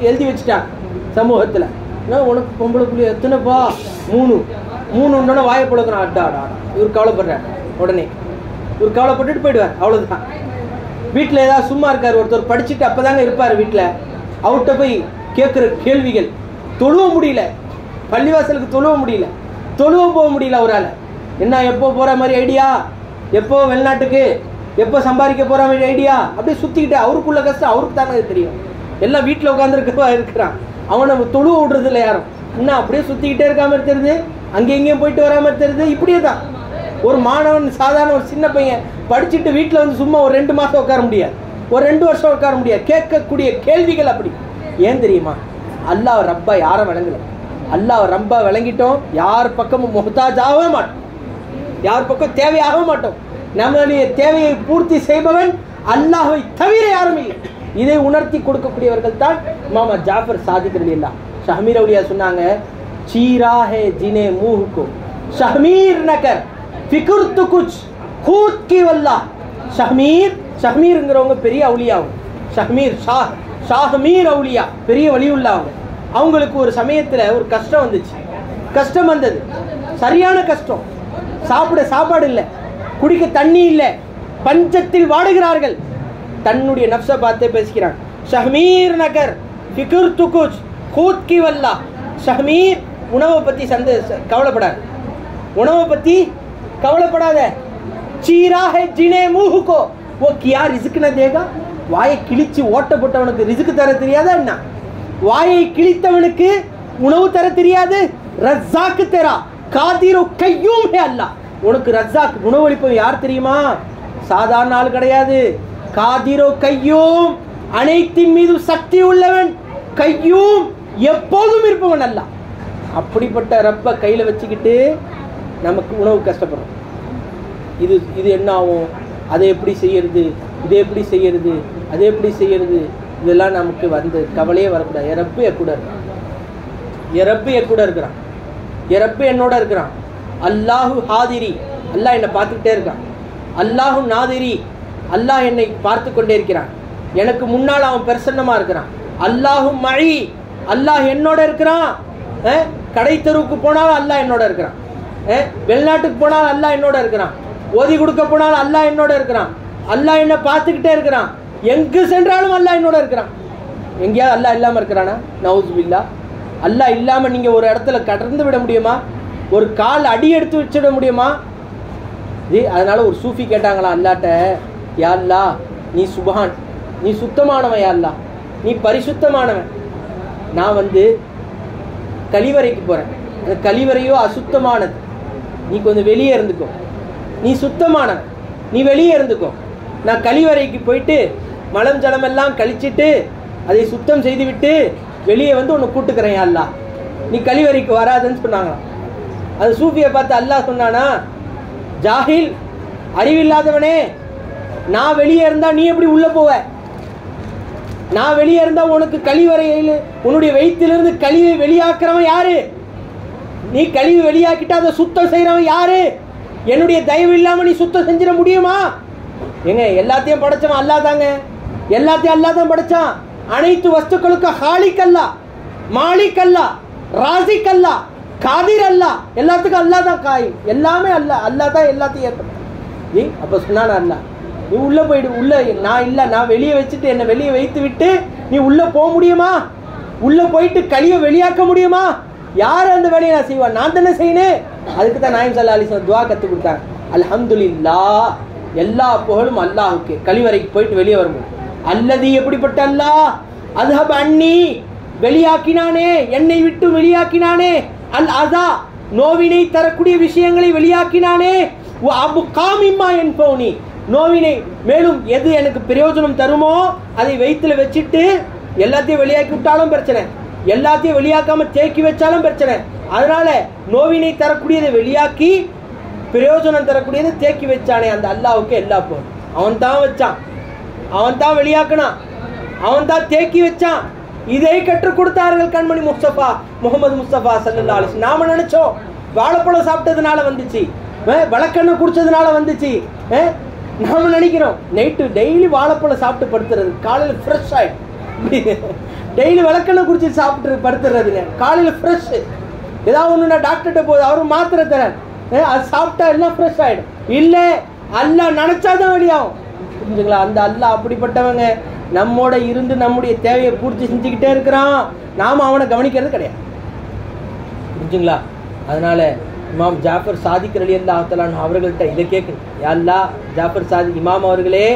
எழுதி வச்சுட்டான் சமூகத்தில். உனக்கு பொம்பளை பிள்ளை எத்தனைப்பா? 3 வாயை பழக்கிறான். அட்டா அடா இவர் கவலைப்படுறார். உடனே இவர் கவலைப்பட்டுட்டு போயிடுவார். அவ்வளோதான். வீட்டில் ஏதாவது சும்மா இருக்கார் ஒருத்தர், படிச்சுட்டு அப்போதாங்க இருப்பார் வீட்டில். அவர்கிட்ட போய் கேட்குற கேள்விகள். தொழுவ முடியல, பள்ளிவாசலுக்கு தொழுவ முடியல, தொழுவ போக முடியல அவரால். என்ன எப்போ போகிற மாதிரி ஐடியா, எப்போ வெளிநாட்டுக்கு, எப்போ சம்பாதிக்க போகிற மாதிரி ஐடியா, அப்படியே சுற்றிக்கிட்டு அவருக்குள்ள கஷ்டம் அவருக்கு தானே தெரியும். எல்லாம் வீட்டில் இருக்கிறான். அவனை தொழுவ விடுறது இல்லை யாரும். இன்னும் அப்படியே சுற்றிக்கிட்டே இருக்க மாதிரி தெரியுது, அங்கே எங்கேயும் போயிட்டு வரா மாதிரி தெரியுது. இப்படியே தான் ஒரு மாணவன், சாதாரண ஒரு சின்ன பையன் படிச்சுட்டு வீட்டில் வந்து சும்மா ஒரு 2 மாதம் உட்கார முடியாது, ஒரு 2 வருஷம் உட்கார முடியாது. கேட்கக்கூடிய கேள்விகள் அப்படி. ஏன் தெரியுமா? அல்லாஹ் ரப்பா யாரை விளங்கலை. அல்லாஹ் ரப்பா விளங்கிட்டோம், யார் பக்கமும் முஹ்தாஜ் ஆக மாட்டோம், யார் பக்கம் தேவையாக மாட்டோம். நம்மளுடைய தேவையை பூர்த்தி செய்பவன் அல்லாஹ்வை தவிர யாரும் இல்லை. இதை உணர்த்தி கொடுக்கக்கூடியவர்கள் தான் மாமா ஜாஃபர் சாதிக் ரலியல்லாஹு. ஷஹ்மீர் அவுலியா சொன்னாங்க, சீரா ஹே ஜினே மூஹ் கோ ஷஹ்மீர் நகர் ஃபிக்ர் து குச் கூத் கி வல்லாஹ். ஷஹ்மீர்ங்கிறவங்க பெரிய அவுலியாவும், ஷாஹ்மீர் அவுலியா பெரிய வலியுள்ளாவும். அவங்களுக்கு ஒரு சமயத்தில் ஒரு கஷ்டம் வந்துச்சு. கஷ்டம் வந்தது, சரியான கஷ்டம். சாப்பிட சாப்பாடு இல்லை, குடிக்க தண்ணி இல்லை, பஞ்சத்தில் வாடுகிறார்கள். தன்னுடைய நப்சை பார்த்தே பேசிக்கிறாங்க. ஷஹ்மீர் நகர் ஃபிக்ர் து குச் கூத் கி வல்லாஹ். ஷஹ்மீர் உணவை பற்றி கவலைப்படாத, உணவை பற்றி கவலைப்படாத. சீரா ஹே ஜினே மூஹ் கோ वो क्या रिज़्क न देगा. வாயை கிழிச்சு ஓட்ட போட்டவனுக்கு ரிஸ்க் தர தெரியாதா என்ன? வாயை கிழித்தவனுக்கு உணவு தர தெரியாது. ரஸாக் தெரா காதிரு கையூம் ஹே அல்லாஹ். உனக்கு ரஸாக் உணவளிப்பவன் யார் தெரியுமா? சாதாரண ஆள் கிடையாது. காதிரு கையூம், அனைத்தின் மீது சக்தி உள்ளவன். கையூம், எப்போதும் இருப்பவன் அல்லாஹ். அப்படிப்பட்ட ரப்ப கையில வச்சுக்கிட்டு நமக்கு உணவு கஷ்டப்படுறோம். இது என்ன ஆகும், அதை எப்படி செய்யறது, இதை எப்படி செய்யறது, அதை எப்படி செய்யறது, இதெல்லாம் நமக்கு வந்து கவலையே வரக்கூடாது. என் ரப்பு என் கூட இருக்கிறான், என் ரப்பு என் கூட இருக்கிறான், என் ரப்பு என்னோட இருக்கிறான். அல்லாஹு ஹாதிரி, அல்லாஹ் என்னை பார்த்துக்கிட்டே இருக்கான். அல்லாஹு நாதிரி, அல்லாஹ் என்னை பார்த்து கொண்டே இருக்கிறான். எனக்கு முன்னால் அவன் பிரசன்னமா இருக்கிறான். அல்லாஹு மழி, அல்லாஹ் என்னோட இருக்கிறான். கடை தெருவுக்கு போனாலும் அல்லாஹ் என்னோட இருக்கிறான். வெளிநாட்டுக்கு போனாலும் அல்லாஹ் என்னோட இருக்கிறான். ஓதி கொடுக்க போனாலும் அல்லாஹ் என்னோட இருக்கிறான். அல்லாஹ் என்ன பார்த்துக்கிட்டே இருக்கிறான். எங்கு சென்றாலும் அல்லாஹ் என்னோட இருக்கிறான். எங்கேயாவது அல்லாஹ் இல்லாம இருக்கிறானா? நவுஸ் பில்லா. அல்லாஹ் இல்லாம நீங்க ஒரு இடத்துல கடந்து விட முடியுமா? ஒரு கால் அடி எடுத்து வச்சிட முடியுமா? அதனால ஒரு சூஃபி கேட்டாங்களா அல்லாட்ட, யா அல்லாஹ் நீ சுபஹான், நீ சுத்தமானவன், யா அல்லாஹ் நீ பரிசுத்தமானவன். நான் வந்து கழிவறைக்கு போறேன், அந்த கழிவறையோ அசுத்தமானது, நீ கொஞ்சம் வெளியே இருந்துக்கோ. நீ சுத்தமானவன், நீ வெளியே இருந்துக்கோ. நான் கழிவறைக்கு போயிட்டு மலம் ஜலம் எல்லாம் கழிச்சிட்டு அதை சுத்தம் செய்து விட்டு வெளியே வந்து உன்னை கூட்டுக்கிறேன் யா அல்லாஹ், நீ கழிவறைக்கு வராதுன்னு சொன்னாங்களாம். அது சூஃபியை பார்த்து அல்லாஹ் சொன்னானா, ஜாஹில், அறிவில்லாதவனே, நான் வெளியே இருந்தா நீ எப்படி உள்ள போவ? நான் வெளியே இருந்தா உனக்கு கழிவறையில் உன்னுடைய வயிற்றிலிருந்து கழிவை வெளியாக்குறவன் யாரு? நீ கழிவு வெளியாக்கிட்டா அதை சுத்தம் செய்யறவன் யாரு? என்னுடைய தயவு இல்லாம நீ சுத்தம் செஞ்சிட முடியுமா? எங்க எல்லாத்தையும் படைச்சவன் அல்லாஹ் தாங்க, எல்லாத்தையும் அல்லாஹ் தான் படைச்சான். அனைத்து வஸ்துக்களுக்கு ஹாலிக் அல்லாஹ், மாலிக் அல்லாஹ், ராசிக் அல்லாஹ், காதிர் அல்லாஹ், எல்லாத்துக்கும் அல்லாஹ் தான் காய், எல்லாமே அல்லாஹ், அல்லாஹ் தான் எல்லாத்தையும் ஏற்படுத்த. அப்ப சொன்னான அல்லாஹ், நீ உள்ள போயிடு, உள்ள நான் இல்லை, நான் வெளியே வச்சுட்டு என்னை வெளியே வைத்து விட்டு நீ உள்ள போக முடியுமா? உள்ள போயிட்டு கழிவை வெளியாக்க முடியுமா? யார் அந்த வேலையை நான் செய்வான்? நான் தானே செய்யணும். அதுக்கு தான் நாயம் ஸல்லல்லாஹு அலைஹி வஸல்லம் துஆ கற்றுக் கொடுத்தாங்க. அல்ஹம்துலில்லாஹ், எல்லா புகழும் அல்லாஹ்வுக்கு. கழிவறைக்கு போயிட்டு வெளியே வரும்போது அல்லதி, எப்படிப்பட்ட அல்லாஹ், அத்ஹப் அன்னி, வெளியாக்கினானே, என்னை விட்டு வெளியாக்கினானே, அல் அதா, நோவினை தரக்கூடிய விஷயங்களை வெளியாக்கினானே, வ அப்கா மிம்மா யன்ஃபௌனி, நோவினை மேலும் எது எனக்கு பிரயோஜனம் தருமோ அதை வயிற்றுல வச்சுட்டு எல்லாத்தையும் வெளியாக்கி விட்டாலும் பிரச்சனை, எல்லாத்தையும் வெளியாக்காம தேக்கி வச்சாலும் பிரச்சனை. அதனால நோவினை தரக்கூடியதை வெளியாக்கி பிரயோஜனம் தரக்கூடியதை தேக்கி வச்சானே அந்த அல்லாஹ்வுக்கு எல்லா போகும். அவன் தான் வச்சான், அவன் தான் வெளியாக்கினான், அவன் தான் தேக்கி வச்சான். இதை கற்றுக் கொடுத்தார்கள் கண்மணி முஸ்தபா முகமது முஸ்தபா ஸல்லல்லாஹு அலைஹி வஸல்லம். நாம நினைச்சோம் வாழைப்பழம் சாப்பிட்டதுனால வந்துச்சு, விளக்கெண்ணெய் குடிச்சதுனால வந்துச்சு. நாம நினைக்கிறோம் நைட்டு டெய்லி வாழைப்பழம் சாப்பிட்டு படுத்துறது, காலையில் ஃப்ரெஷ் ஆயிடும். டெய்லி விளக்கெண்ணெய் குடிச்சு சாப்பிட்டு படுத்துறதுங்க, காலையில் ஃப்ரெஷ். ஏதாவது ஒன்று நான் டாக்டர்கிட்ட போகுது, அவரும் மாத்திரை தரேன், அது சாப்பிட்டா எல்லாம் ஃப்ரெஷ் ஆகிடும். இல்லை, அல்லாஹ் நினைச்சாதான் வெளியாகும். புரிஞ்சுங்களா? அந்த அல்லாஹ் அப்படிப்பட்டவங்க நம்மோட இருந்து நம்முடைய தேவையை பூர்த்தி செஞ்சுக்கிட்டே இருக்கிறான், நாம அவனை கவனிக்கிறது கிடையாது. புரிஞ்சுங்களா? அதனால இமாம் ஜாஃபர் சாதிக் ரலியல்லாஹு தஆலா அவர்கள்ட்ட இதை கேட்கணும். யா அல்லாஹ், ஜாஃபர் சாதிக் இமாம் அவர்களே,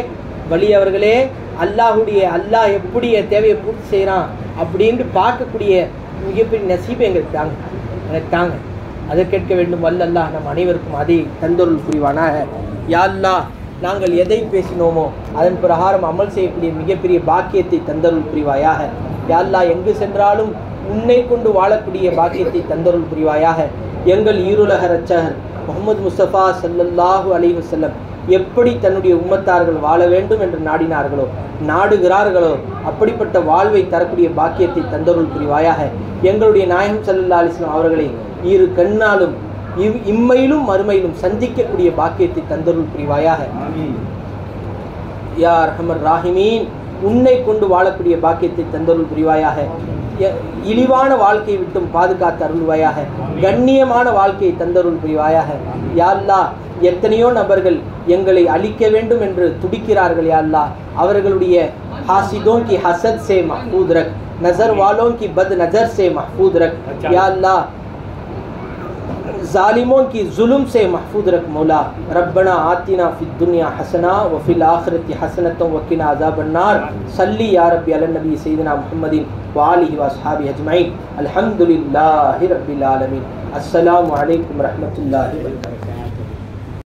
வலி அவர்களே, அல்லாஹ் எப்படி தேவையை பூர்த்தி செய்யறான் அப்படின்னு பார்க்கக்கூடிய மிகப்பெரிய நசீபை எங்களுக்கு தாங்க, எனக்கு தாங்க. அதை கேட்க வேண்டும். வல்ல அல்லாஹ் நம் அனைவருக்கும் அதை தந்தொருள் புரிவானாக. யா அல்லாஹ், நாங்கள் எதை பேசினோமோ அதன் பிரகாரம் அமல் செய்யக்கூடிய மிகப்பெரிய பாக்கியத்தை தந்தருள் புரிவாயாக. யா அல்லாஹ், எங்கு சென்றாலும் உன்னை கொண்டு வாழக்கூடிய பாக்கியத்தை தந்தருள் புரிவாயாக. எங்கள் ஈருலக ரட்சகர் முஹம்மது முஸ்தபா ஸல்லல்லாஹு அலைஹி வஸல்லம் எப்படி தன்னுடைய உம்மத்தார்கள் வாழ வேண்டும் என்று நாடுகிறார்களோ அப்படிப்பட்ட வாழ்வை தரக்கூடிய பாக்கியத்தை தந்தருள் புரிவாயாக. எங்களுடைய நாயகம் ஸல்லல்லாஹு அலைஹி வஸல்லம் அவர்களை இரு கண்ணாலும் இம்மையிலும் மறுமையிலும் சந்திக்கக்கூடிய பாக்கியத்தை தந்தருள் புரிவாயாக. யா அர்ஹமர் ராஹிமீன், உன்னை கொண்டு வாழக்கூடிய பாக்கியத்தை தந்தருள் புரிவாயாக. இழிவான வாழ்க்கையை விட்டும் பாதுகாத்து அருள்வாயாக. கண்ணியமான வாழ்க்கையை தந்தருள் புரிவாயாக. யா அல்லாஹ், எத்தனையோ நபர்கள் எங்களை அழிக்க வேண்டும் என்று துடிக்கிறார்கள். யா அல்லாஹ், அவர்களுடைய ஹாசிதோं की हसद से महफूज रख, नजर वालों की बद नजर से महफूज रख. या अल्लाह, जालिमों की जुल्म से महफूज रख मौला. रब्बना आतिना फिद दुनिया हसना व फिल आखिरति हसनतम व किना अज़ाबन्नार. सल्ली या रब्बी अला नबी सय्यिदिना मुहम्मदिन व आलिहि व अस्हाबिहि अजमईन. अल्हम्दुलिल्लाहि रब्बिल आलमीन. अस्सलामु अलैकुम व रहमतुल्लाहि व बरकातुहू.